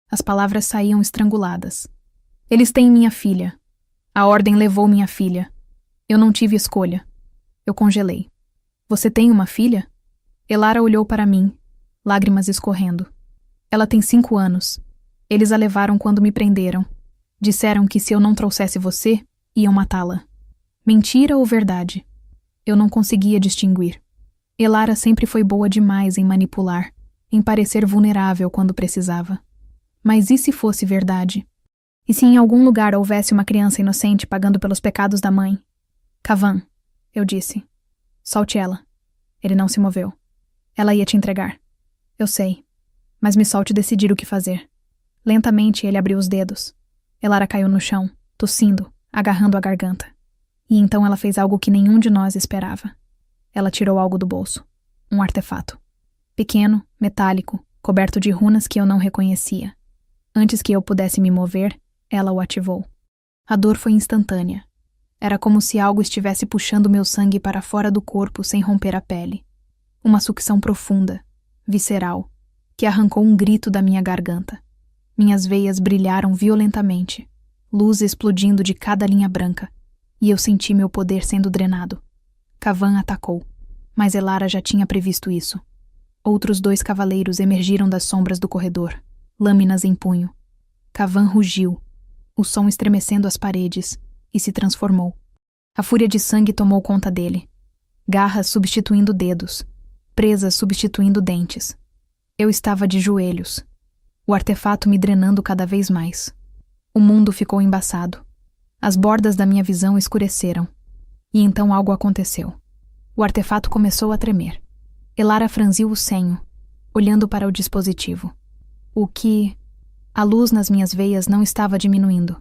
As palavras saíam estranguladas. Eles têm minha filha. A Ordem levou minha filha. Eu não tive escolha. Eu congelei. Você tem uma filha? Elara olhou para mim, lágrimas escorrendo. Ela tem 5 anos. Eles a levaram quando me prenderam. Disseram que se eu não trouxesse você, iam matá-la. Mentira ou verdade? Eu não conseguia distinguir. Elara sempre foi boa demais em manipular, em parecer vulnerável quando precisava. Mas e se fosse verdade? E se em algum lugar houvesse uma criança inocente pagando pelos pecados da mãe? Kavan, eu disse. Solte ela. Ele não se moveu. Ela ia te entregar. Eu sei. Mas me solte decidir o que fazer. Lentamente ele abriu os dedos. Elara caiu no chão, tossindo, agarrando a garganta. E então ela fez algo que nenhum de nós esperava. Ela tirou algo do bolso. Um artefato. Pequeno, metálico, coberto de runas que eu não reconhecia. Antes que eu pudesse me mover, ela o ativou. A dor foi instantânea. Era como se algo estivesse puxando meu sangue para fora do corpo sem romper a pele. Uma sucção profunda, visceral, que arrancou um grito da minha garganta. Minhas veias brilharam violentamente, luz explodindo de cada linha branca, e eu senti meu poder sendo drenado. Kavan atacou, mas Elara já tinha previsto isso. Outros 2 cavaleiros emergiram das sombras do corredor, lâminas em punho. Kavan rugiu, o som estremecendo as paredes, e se transformou. A fúria de sangue tomou conta dele. Garras substituindo dedos, presas substituindo dentes. Eu estava de joelhos, o artefato me drenando cada vez mais. O mundo ficou embaçado. As bordas da minha visão escureceram. E então algo aconteceu. O artefato começou a tremer. Elara franziu o senho, olhando para o dispositivo. A luz nas minhas veias não estava diminuindo.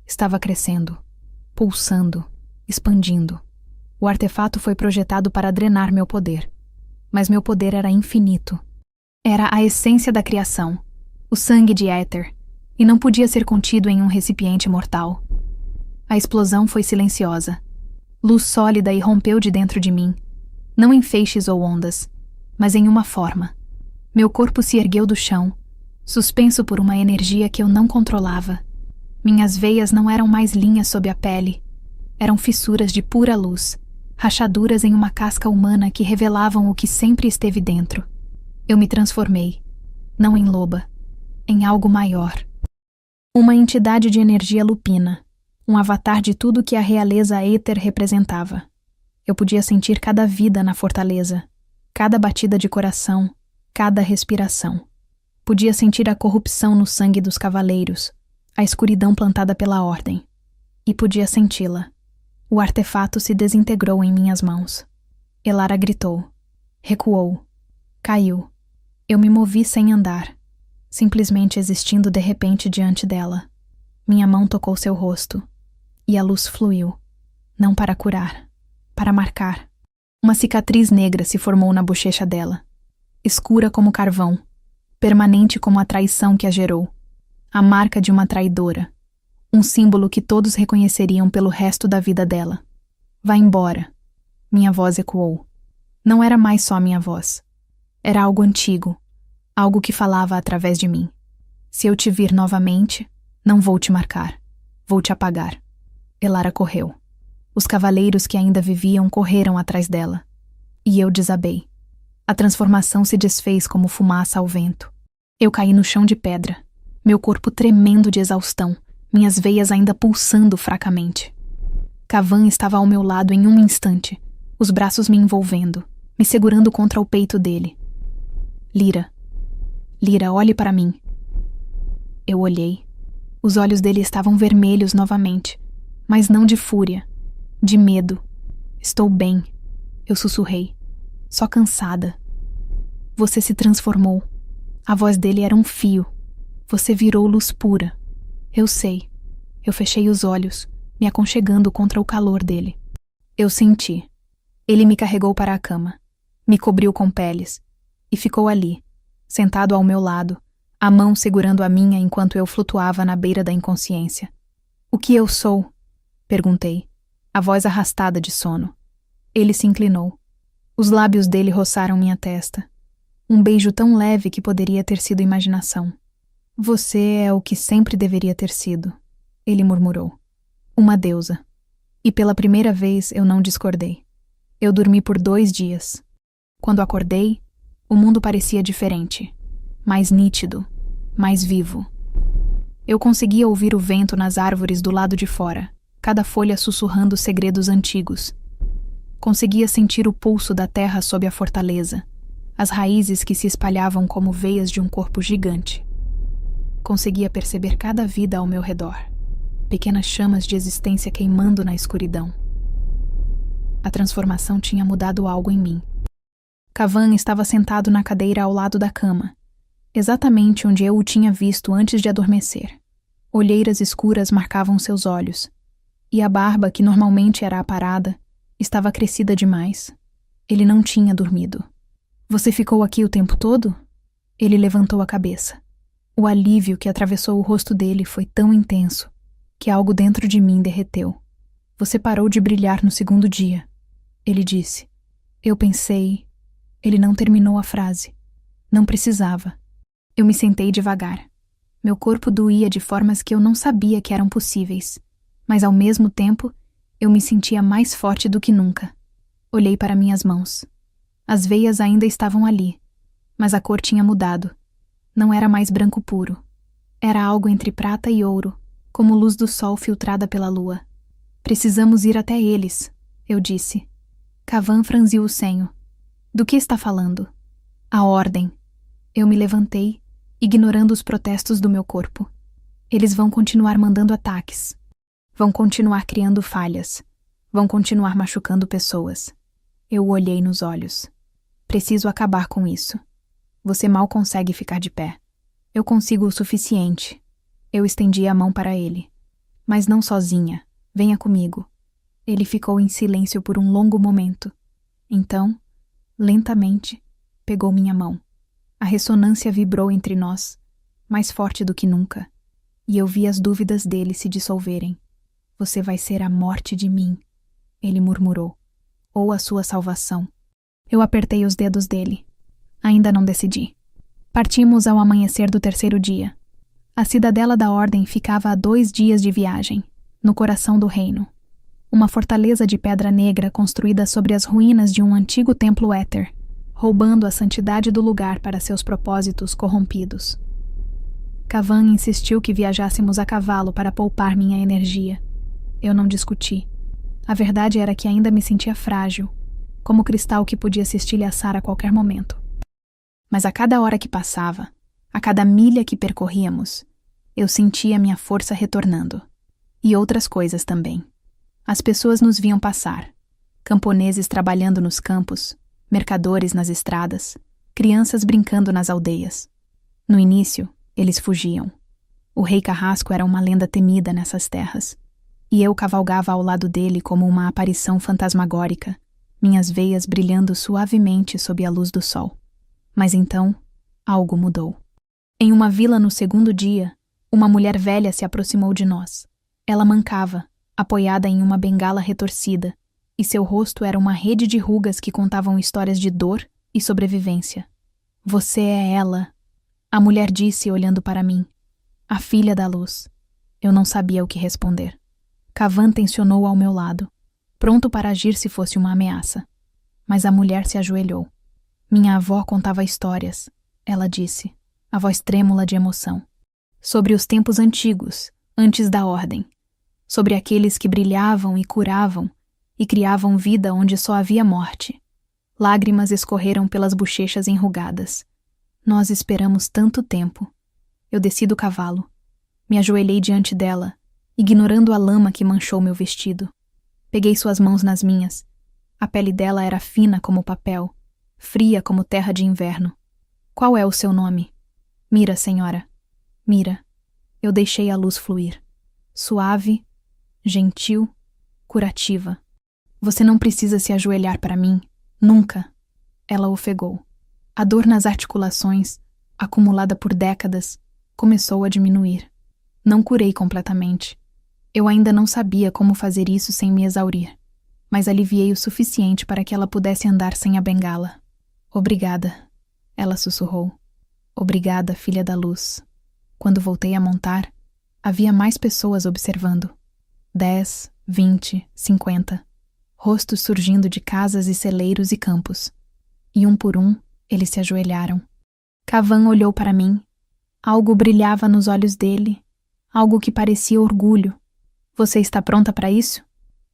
Estava crescendo, pulsando, expandindo. O artefato foi projetado para drenar meu poder. Mas meu poder era infinito. Era a essência da criação, o sangue de éter, e não podia ser contido em um recipiente mortal. A explosão foi silenciosa. Luz sólida irrompeu de dentro de mim, não em feixes ou ondas, mas em uma forma. Meu corpo se ergueu do chão, suspenso por uma energia que eu não controlava. Minhas veias não eram mais linhas sob a pele, eram fissuras de pura luz, rachaduras em uma casca humana que revelavam o que sempre esteve dentro. Eu me transformei, não em loba, em algo maior. Uma entidade de energia lupina, um avatar de tudo que a realeza éter representava. Eu podia sentir cada vida na fortaleza, cada batida de coração, cada respiração. Podia sentir a corrupção no sangue dos cavaleiros, a escuridão plantada pela ordem. E podia senti-la. O artefato se desintegrou em minhas mãos. Elara gritou. Recuou. Caiu. Eu me movi sem andar, simplesmente existindo de repente diante dela. Minha mão tocou seu rosto. E a luz fluiu. Não para curar, para marcar. Uma cicatriz negra se formou na bochecha dela. Escura como carvão, permanente como a traição que a gerou. A marca de uma traidora. Um símbolo que todos reconheceriam pelo resto da vida dela. Vá embora. Minha voz ecoou. Não era mais só minha voz. Era algo antigo. Algo que falava através de mim. Se eu te vir novamente, não vou te marcar. Vou te apagar. Elara correu. Os cavaleiros que ainda viviam correram atrás dela. E eu desabei. A transformação se desfez como fumaça ao vento. Eu caí no chão de pedra, meu corpo tremendo de exaustão, minhas veias ainda pulsando fracamente. Kavan estava ao meu lado em um instante, os braços me envolvendo, me segurando contra o peito dele. Lyra, olhe para mim. Eu olhei. Os olhos dele estavam vermelhos novamente, mas não de fúria, de medo. Estou bem, eu sussurrei, só cansada. Você se transformou. A voz dele era um fio. Você virou luz pura. Eu sei. Eu fechei os olhos, me aconchegando contra o calor dele. Eu senti. Ele me carregou para a cama, me cobriu com peles, e ficou ali, sentado ao meu lado, a mão segurando a minha enquanto eu flutuava na beira da inconsciência. O que eu sou? Perguntei, a voz arrastada de sono. Ele se inclinou. Os lábios dele roçaram minha testa. Um beijo tão leve que poderia ter sido imaginação. Você é o que sempre deveria ter sido, ele murmurou. Uma deusa. E pela primeira vez eu não discordei. Eu dormi por 2 dias. Quando acordei, o mundo parecia diferente, mais nítido, mais vivo. Eu conseguia ouvir o vento nas árvores do lado de fora, cada folha sussurrando segredos antigos. Conseguia sentir o pulso da terra sob a fortaleza, as raízes que se espalhavam como veias de um corpo gigante. Conseguia perceber cada vida ao meu redor, pequenas chamas de existência queimando na escuridão. A transformação tinha mudado algo em mim. Kavan estava sentado na cadeira ao lado da cama, exatamente onde eu o tinha visto antes de adormecer. Olheiras escuras marcavam seus olhos, e a barba, que normalmente era aparada, estava crescida demais. Ele não tinha dormido. Você ficou aqui o tempo todo? Ele levantou a cabeça. O alívio que atravessou o rosto dele foi tão intenso que algo dentro de mim derreteu. Você parou de brilhar no 2º dia, ele disse. Eu pensei... Ele não terminou a frase. Não precisava. Eu me sentei devagar. Meu corpo doía de formas que eu não sabia que eram possíveis, mas ao mesmo tempo Eu me sentia mais forte do que nunca. Olhei para minhas mãos. As veias ainda estavam ali, mas a cor tinha mudado. Não era mais branco puro. Era algo entre prata e ouro, como luz do sol filtrada pela lua. Precisamos ir até eles, eu disse. Cavan franziu o senho. Do que está falando? A ordem. Eu me levantei, ignorando os protestos do meu corpo. Eles vão continuar mandando ataques. Vão continuar criando falhas. Vão continuar machucando pessoas. Eu o olhei nos olhos. Preciso acabar com isso. Você mal consegue ficar de pé. Eu consigo o suficiente. Eu estendi a mão para ele. Mas não sozinha. Venha comigo. Ele ficou em silêncio por um longo momento. Então, lentamente, pegou minha mão. A ressonância vibrou entre nós, mais forte do que nunca, e eu vi as dúvidas dele se dissolverem. Você vai ser a morte de mim, ele murmurou, ou a sua salvação. Eu apertei os dedos dele. Ainda não decidi. Partimos ao amanhecer do terceiro dia. A cidadela da Ordem ficava a 2 dias de viagem, no coração do reino. Uma fortaleza de pedra negra construída sobre as ruínas de um antigo templo éter, roubando a santidade do lugar para seus propósitos corrompidos. Cavan insistiu que viajássemos a cavalo para poupar minha energia. Eu não discuti. A verdade era que ainda me sentia frágil, como cristal que podia se estilhaçar a qualquer momento. Mas a cada hora que passava, a cada milha que percorríamos, eu sentia minha força retornando. E outras coisas também. As pessoas nos viam passar. Camponeses trabalhando nos campos, mercadores nas estradas, crianças brincando nas aldeias. No início, eles fugiam. O rei Carrasco era uma lenda temida nessas terras, e eu cavalgava ao lado dele como uma aparição fantasmagórica, minhas veias brilhando suavemente sob a luz do sol. Mas então, algo mudou. Em uma vila no segundo dia, uma mulher velha se aproximou de nós. Ela mancava, apoiada em uma bengala retorcida, e seu rosto era uma rede de rugas que contavam histórias de dor e sobrevivência. Você é ela, a mulher disse olhando para mim. A filha da luz. Eu não sabia o que responder. Cavan tensionou ao meu lado, pronto para agir se fosse uma ameaça. Mas a mulher se ajoelhou. Minha avó contava histórias, ela disse, a voz trêmula de emoção. Sobre os tempos antigos, antes da ordem. Sobre aqueles que brilhavam e curavam, e criavam vida onde só havia morte. Lágrimas escorreram pelas bochechas enrugadas. Nós esperamos tanto tempo. Eu desci do cavalo. Me ajoelhei diante dela, ignorando a lama que manchou meu vestido. Peguei suas mãos nas minhas. A pele dela era fina como papel, fria como terra de inverno. Qual é o seu nome? Mira, senhora. Mira. Eu deixei a luz fluir. Suave, gentil, curativa. Você não precisa se ajoelhar para mim. Nunca. Ela ofegou. A dor nas articulações, acumulada por décadas, começou a diminuir. Não curei completamente. Eu ainda não sabia como fazer isso sem me exaurir, mas aliviei o suficiente para que ela pudesse andar sem a bengala. Obrigada, ela sussurrou. Obrigada, filha da luz. Quando voltei a montar, havia mais pessoas observando. 10, 20, 50. Rostos surgindo de casas e celeiros e campos. E um por um, eles se ajoelharam. Cavan olhou para mim. Algo brilhava nos olhos dele. Algo que parecia orgulho. Você está pronta para isso?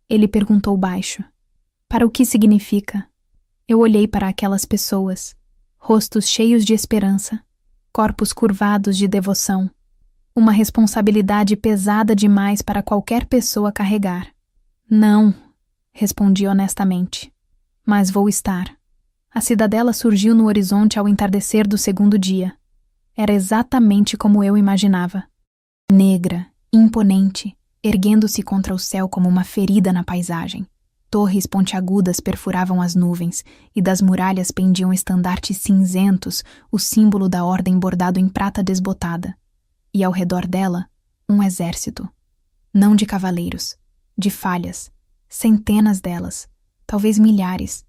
Ele perguntou baixo. Para o que significa? Eu olhei para aquelas pessoas. Rostos cheios de esperança. Corpos curvados de devoção. Uma responsabilidade pesada demais para qualquer pessoa carregar. Não, respondi honestamente. Mas vou estar. A cidadela surgiu no horizonte ao entardecer do segundo dia. Era exatamente como eu imaginava. Negra, imponente, erguendo-se contra o céu como uma ferida na paisagem. Torres pontiagudas perfuravam as nuvens, e das muralhas pendiam estandartes cinzentos, o símbolo da ordem bordado em prata desbotada. E ao redor dela, um exército. Não de cavaleiros, de falhas, centenas delas, talvez milhares.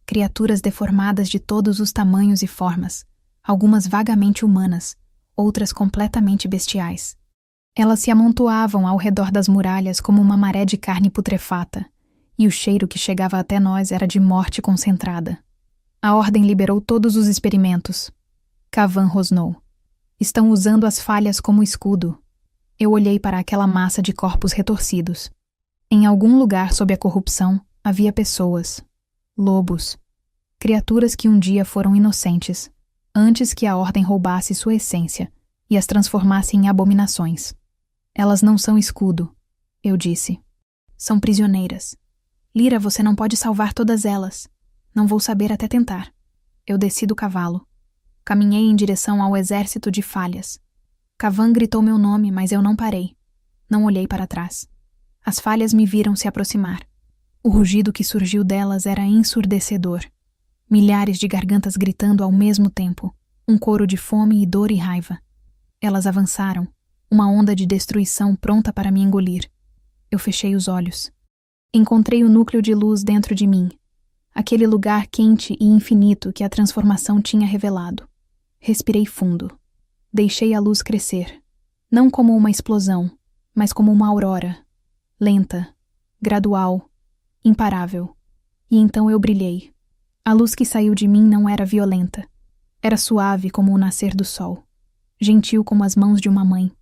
Criaturas deformadas de todos os tamanhos e formas, algumas vagamente humanas, outras completamente bestiais. Elas se amontoavam ao redor das muralhas como uma maré de carne putrefata, e o cheiro que chegava até nós era de morte concentrada. A Ordem liberou todos os experimentos. Kavan rosnou. Estão usando as falhas como escudo. Eu olhei para aquela massa de corpos retorcidos. Em algum lugar sob a corrupção havia pessoas, lobos, criaturas que um dia foram inocentes, antes que a Ordem roubasse sua essência e as transformasse em abominações. Elas não são escudo, eu disse. São prisioneiras. Lyra, você não pode salvar todas elas. Não vou saber até tentar. Eu desci do cavalo. Caminhei em direção ao exército de falhas. Kavan gritou meu nome, mas eu não parei. Não olhei para trás. As falhas me viram se aproximar. O rugido que surgiu delas era ensurdecedor. Milhares de gargantas gritando ao mesmo tempo. Um coro de fome e dor e raiva. Elas avançaram. Uma onda de destruição pronta para me engolir. Eu fechei os olhos. Encontrei o núcleo de luz dentro de mim. Aquele lugar quente e infinito que a transformação tinha revelado. Respirei fundo. Deixei a luz crescer. Não como uma explosão, mas como uma aurora. Lenta, gradual, imparável. E então eu brilhei. A luz que saiu de mim não era violenta. Era suave como o nascer do sol. Gentil como as mãos de uma mãe.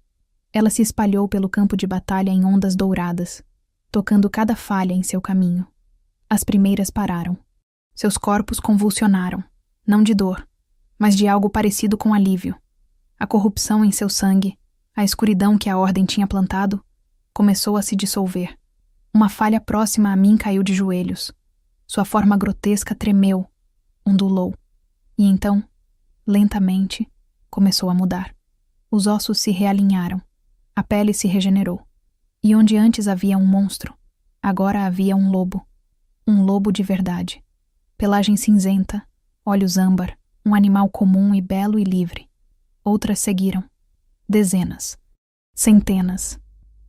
Ela se espalhou pelo campo de batalha em ondas douradas, tocando cada falha em seu caminho. As primeiras pararam. Seus corpos convulsionaram, não de dor, mas de algo parecido com alívio. A corrupção em seu sangue, a escuridão que a Ordem tinha plantado, começou a se dissolver. Uma falha próxima a mim caiu de joelhos. Sua forma grotesca tremeu, ondulou. E então, lentamente, começou a mudar. Os ossos se realinharam. A pele se regenerou. E onde antes havia um monstro, agora havia um lobo. Um lobo de verdade. Pelagem cinzenta, olhos âmbar, um animal comum e belo e livre. Outras seguiram. Dezenas. Centenas.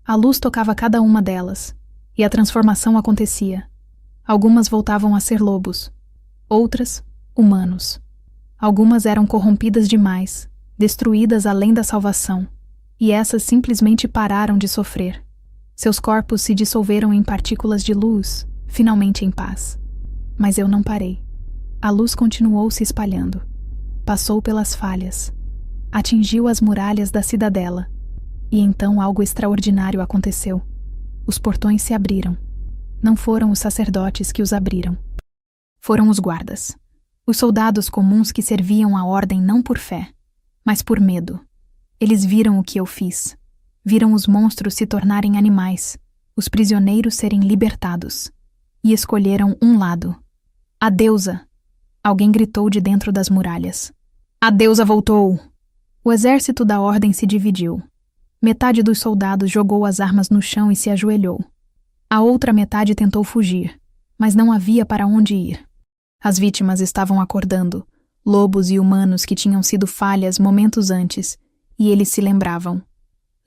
A luz tocava cada uma delas, e a transformação acontecia. Algumas voltavam a ser lobos. Outras, humanos. Algumas eram corrompidas demais, destruídas além da salvação, e essas simplesmente pararam de sofrer. Seus corpos se dissolveram em partículas de luz, finalmente em paz. Mas eu não parei. A luz continuou se espalhando. Passou pelas falhas. Atingiu as muralhas da cidadela. E então algo extraordinário aconteceu. Os portões se abriram. Não foram os sacerdotes que os abriram. Foram os guardas. Os soldados comuns que serviam a Ordem não por fé, mas por medo. Eles viram o que eu fiz. Viram os monstros se tornarem animais, os prisioneiros serem libertados. E escolheram um lado. A deusa! Alguém gritou de dentro das muralhas. A deusa voltou! O exército da Ordem se dividiu. Metade dos soldados jogou as armas no chão e se ajoelhou. A outra metade tentou fugir, mas não havia para onde ir. As vítimas estavam acordando, lobos e humanos que tinham sido falhas momentos antes, e eles se lembravam.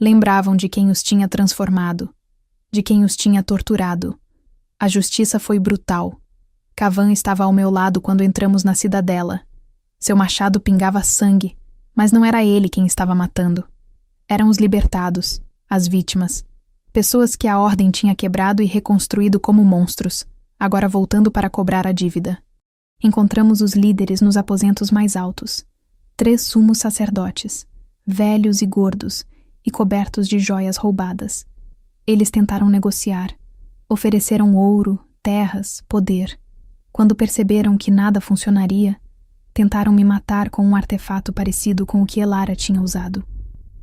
Lembravam de quem os tinha transformado, de quem os tinha torturado. A justiça foi brutal. Kavan estava ao meu lado quando entramos na cidadela. Seu machado pingava sangue, mas não era ele quem estava matando. Eram os libertados, as vítimas, pessoas que a Ordem tinha quebrado e reconstruído como monstros, agora voltando para cobrar a dívida. Encontramos os líderes nos aposentos mais altos. 3 sumos sacerdotes, velhos e gordos, e cobertos de joias roubadas. Eles tentaram negociar. Ofereceram ouro, terras, poder. Quando perceberam que nada funcionaria, tentaram me matar com um artefato parecido com o que Elara tinha usado.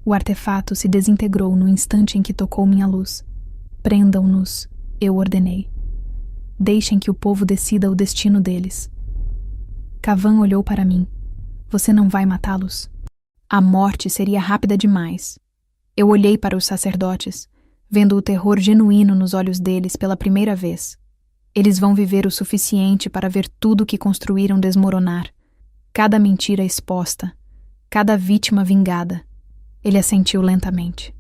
O artefato se desintegrou no instante em que tocou minha luz. Prendam-nos, eu ordenei. Deixem que o povo decida o destino deles. Kavan olhou para mim. Você não vai matá-los? A morte seria rápida demais. Eu olhei para os sacerdotes, vendo o terror genuíno nos olhos deles pela primeira vez. Eles vão viver o suficiente para ver tudo o que construíram desmoronar. Cada mentira exposta, cada vítima vingada. Ele assentiu lentamente.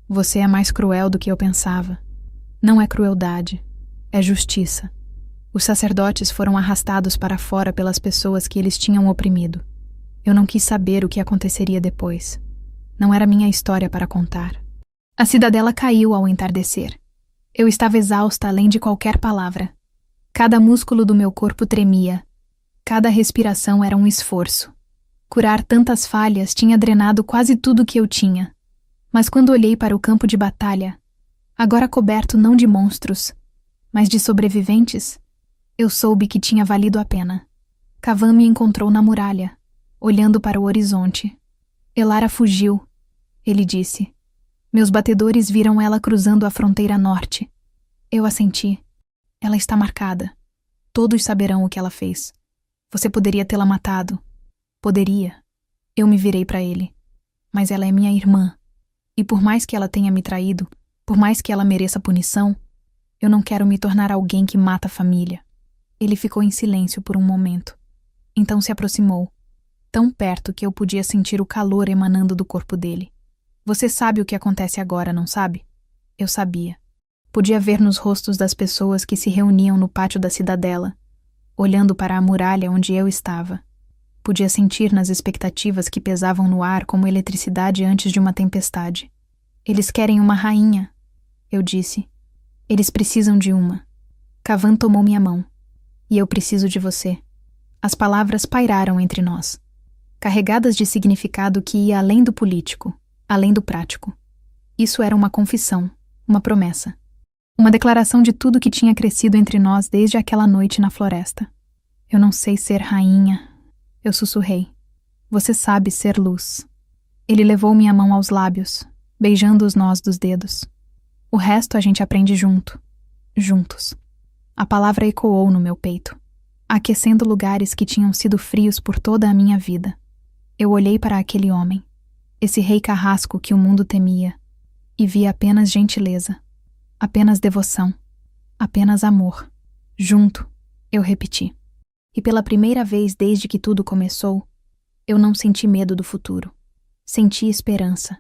Você é mais cruel do que eu pensava. Não é crueldade, é justiça. Os sacerdotes foram arrastados para fora pelas pessoas que eles tinham oprimido. Eu não quis saber o que aconteceria depois. Não era minha história para contar. A cidadela caiu ao entardecer. Eu estava exausta além de qualquer palavra. Cada músculo do meu corpo tremia. Cada respiração era um esforço. Curar tantas falhas tinha drenado quase tudo que eu tinha. Mas quando olhei para o campo de batalha, agora coberto não de monstros, mas de sobreviventes, eu soube que tinha valido a pena. Kavan me encontrou na muralha, olhando para o horizonte. Elara fugiu, ele disse. Meus batedores viram ela cruzando a fronteira norte. Eu a senti. Ela está marcada. Todos saberão o que ela fez. Você poderia tê-la matado. Poderia. Eu me virei para ele. Mas ela é minha irmã. E por mais que ela tenha me traído, por mais que ela mereça punição, eu não quero me tornar alguém que mata a família. Ele ficou em silêncio por um momento. Então se aproximou, tão perto que eu podia sentir o calor emanando do corpo dele. Você sabe o que acontece agora, não sabe? Eu sabia. Podia ver nos rostos das pessoas que se reuniam no pátio da cidadela, olhando para a muralha onde eu estava. Podia sentir nas expectativas que pesavam no ar como eletricidade antes de uma tempestade. Eles querem uma rainha, eu disse. Eles precisam de uma. Kavan tomou minha mão. E eu preciso de você. As palavras pairaram entre nós, carregadas de significado que ia além do político, além do prático. Isso era uma confissão, uma promessa. Uma declaração de tudo que tinha crescido entre nós desde aquela noite na floresta. Eu não sei ser rainha, eu sussurrei. Você sabe ser luz. Ele levou minha mão aos lábios, beijando os nós dos dedos. O resto a gente aprende junto, juntos. A palavra ecoou no meu peito, aquecendo lugares que tinham sido frios por toda a minha vida. Eu olhei para aquele homem, esse rei carrasco que o mundo temia, e vi apenas gentileza, apenas devoção, apenas amor. Junto, eu repeti. E pela primeira vez desde que tudo começou, eu não senti medo do futuro. Senti esperança.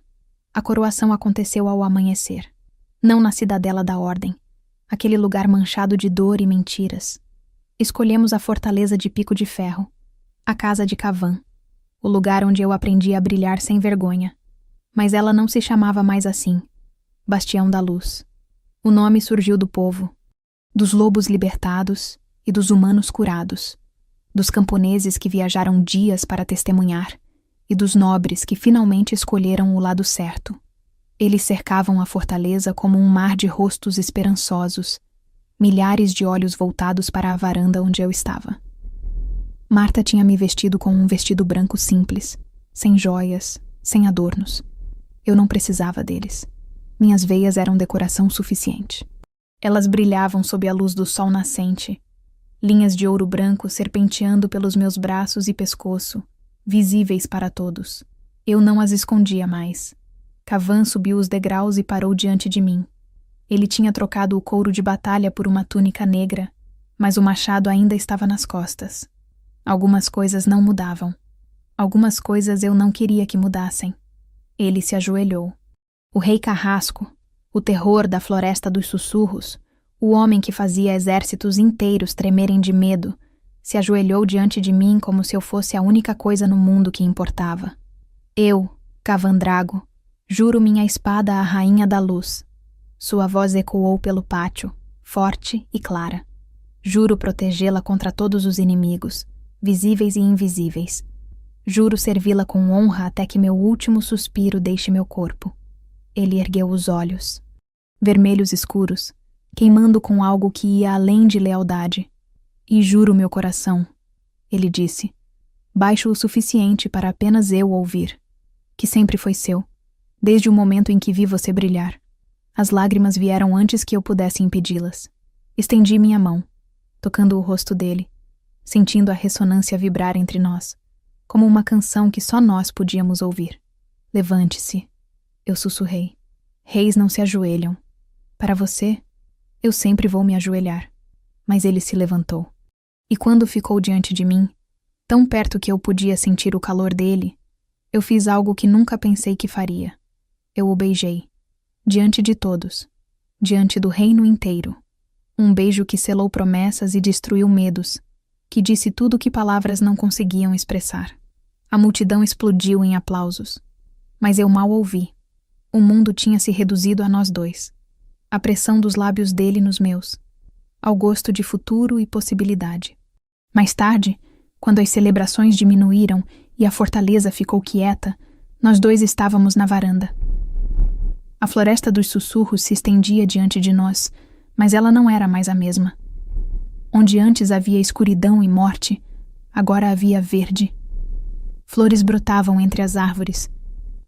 A coroação aconteceu ao amanhecer. Não na cidadela da ordem, aquele lugar manchado de dor e mentiras. Escolhemos a fortaleza de Pico de Ferro, a casa de Kavan, o lugar onde eu aprendi a brilhar sem vergonha. Mas ela não se chamava mais assim. Bastião da Luz. O nome surgiu do povo, dos lobos libertados e dos humanos curados, dos camponeses que viajaram dias para testemunhar e dos nobres que finalmente escolheram o lado certo. Eles cercavam a fortaleza como um mar de rostos esperançosos, milhares de olhos voltados para a varanda onde eu estava. Marta tinha me vestido com um vestido branco simples, sem joias, sem adornos. Eu não precisava deles. Minhas veias eram decoração suficiente. Elas brilhavam sob a luz do sol nascente, linhas de ouro branco serpenteando pelos meus braços e pescoço, visíveis para todos. Eu não as escondia mais. Kavan subiu os degraus e parou diante de mim. Ele tinha trocado o couro de batalha por uma túnica negra, mas o machado ainda estava nas costas. Algumas coisas não mudavam. Algumas coisas eu não queria que mudassem. Ele se ajoelhou. O rei carrasco, o terror da floresta dos sussurros, o homem que fazia exércitos inteiros tremerem de medo, se ajoelhou diante de mim como se eu fosse a única coisa no mundo que importava. Eu, Kavan Drago, juro minha espada à rainha da luz. Sua voz ecoou pelo pátio, forte e clara. Juro protegê-la contra todos os inimigos, visíveis e invisíveis. Juro servi-la com honra até que meu último suspiro deixe meu corpo. Ele ergueu os olhos, vermelhos escuros, queimando com algo que ia além de lealdade. E juro meu coração, ele disse, baixo o suficiente para apenas eu ouvir, que sempre foi seu, desde o momento em que vi você brilhar. As lágrimas vieram antes que eu pudesse impedi-las. Estendi minha mão, tocando o rosto dele, sentindo a ressonância vibrar entre nós, como uma canção que só nós podíamos ouvir. Levante-se, eu sussurrei. Reis não se ajoelham. Para você, eu sempre vou me ajoelhar. Mas ele se levantou. E quando ficou diante de mim, tão perto que eu podia sentir o calor dele, eu fiz algo que nunca pensei que faria. Eu o beijei. Diante de todos. Diante do reino inteiro. Um beijo que selou promessas e destruiu medos, que disse tudo que palavras não conseguiam expressar. A multidão explodiu em aplausos. Mas eu mal ouvi. O mundo tinha se reduzido a nós dois. A pressão dos lábios dele nos meus, ao gosto de futuro e possibilidade. Mais tarde, quando as celebrações diminuíram e a fortaleza ficou quieta, nós dois estávamos na varanda. A floresta dos sussurros se estendia diante de nós, mas ela não era mais a mesma. Onde antes havia escuridão e morte, agora havia verde. Flores brotavam entre as árvores,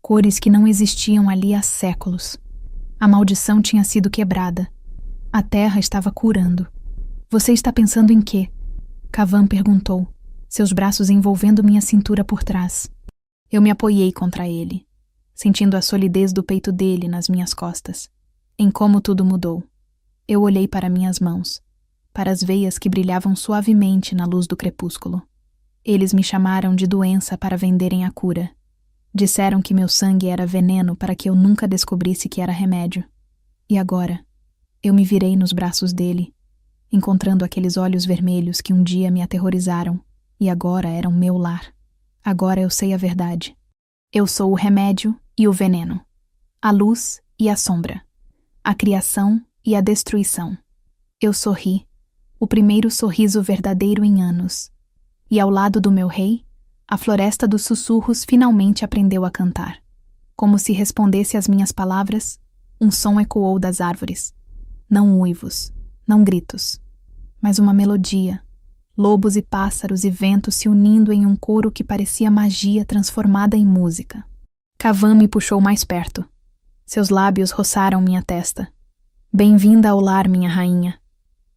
cores que não existiam ali há séculos. A maldição tinha sido quebrada. A terra estava curando. Você está pensando em quê? Kavan perguntou, seus braços envolvendo minha cintura por trás. Eu me apoiei contra ele, sentindo a solidez do peito dele nas minhas costas. Em como tudo mudou. Eu olhei para minhas mãos, para as veias que brilhavam suavemente na luz do crepúsculo. Eles me chamaram de doença para venderem a cura. Disseram que meu sangue era veneno para que eu nunca descobrisse que era remédio. E agora, eu me virei nos braços dele, encontrando aqueles olhos vermelhos que um dia me aterrorizaram e agora eram meu lar. Agora eu sei a verdade. Eu sou o remédio e o veneno, a luz e a sombra, a criação e a destruição. Eu sorri, o primeiro sorriso verdadeiro em anos. E ao lado do meu rei, a floresta dos sussurros finalmente aprendeu a cantar. Como se respondesse às minhas palavras, um som ecoou das árvores. Não uivos, não gritos, mas uma melodia. Lobos e pássaros e ventos se unindo em um coro que parecia magia transformada em música. Kavan me puxou mais perto. Seus lábios roçaram minha testa. Bem-vinda ao lar, minha rainha.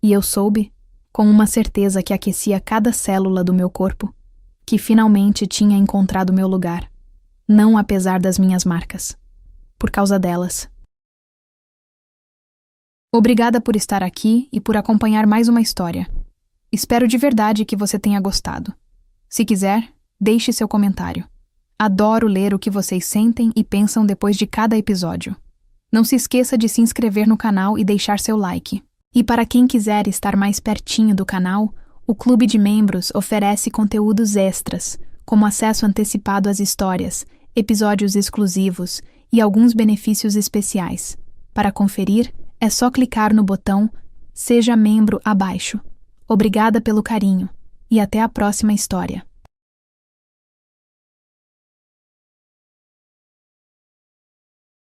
E eu soube, com uma certeza que aquecia cada célula do meu corpo, que finalmente tinha encontrado meu lugar, não apesar das minhas marcas, por causa delas. Obrigada por estar aqui e por acompanhar mais uma história. Espero de verdade que você tenha gostado. Se quiser, deixe seu comentário. Adoro ler o que vocês sentem e pensam depois de cada episódio. Não se esqueça de se inscrever no canal e deixar seu like. E para quem quiser estar mais pertinho do canal, o Clube de Membros oferece conteúdos extras, como acesso antecipado às histórias, episódios exclusivos e alguns benefícios especiais. Para conferir, é só clicar no botão Seja Membro abaixo. Obrigada pelo carinho e até a próxima história.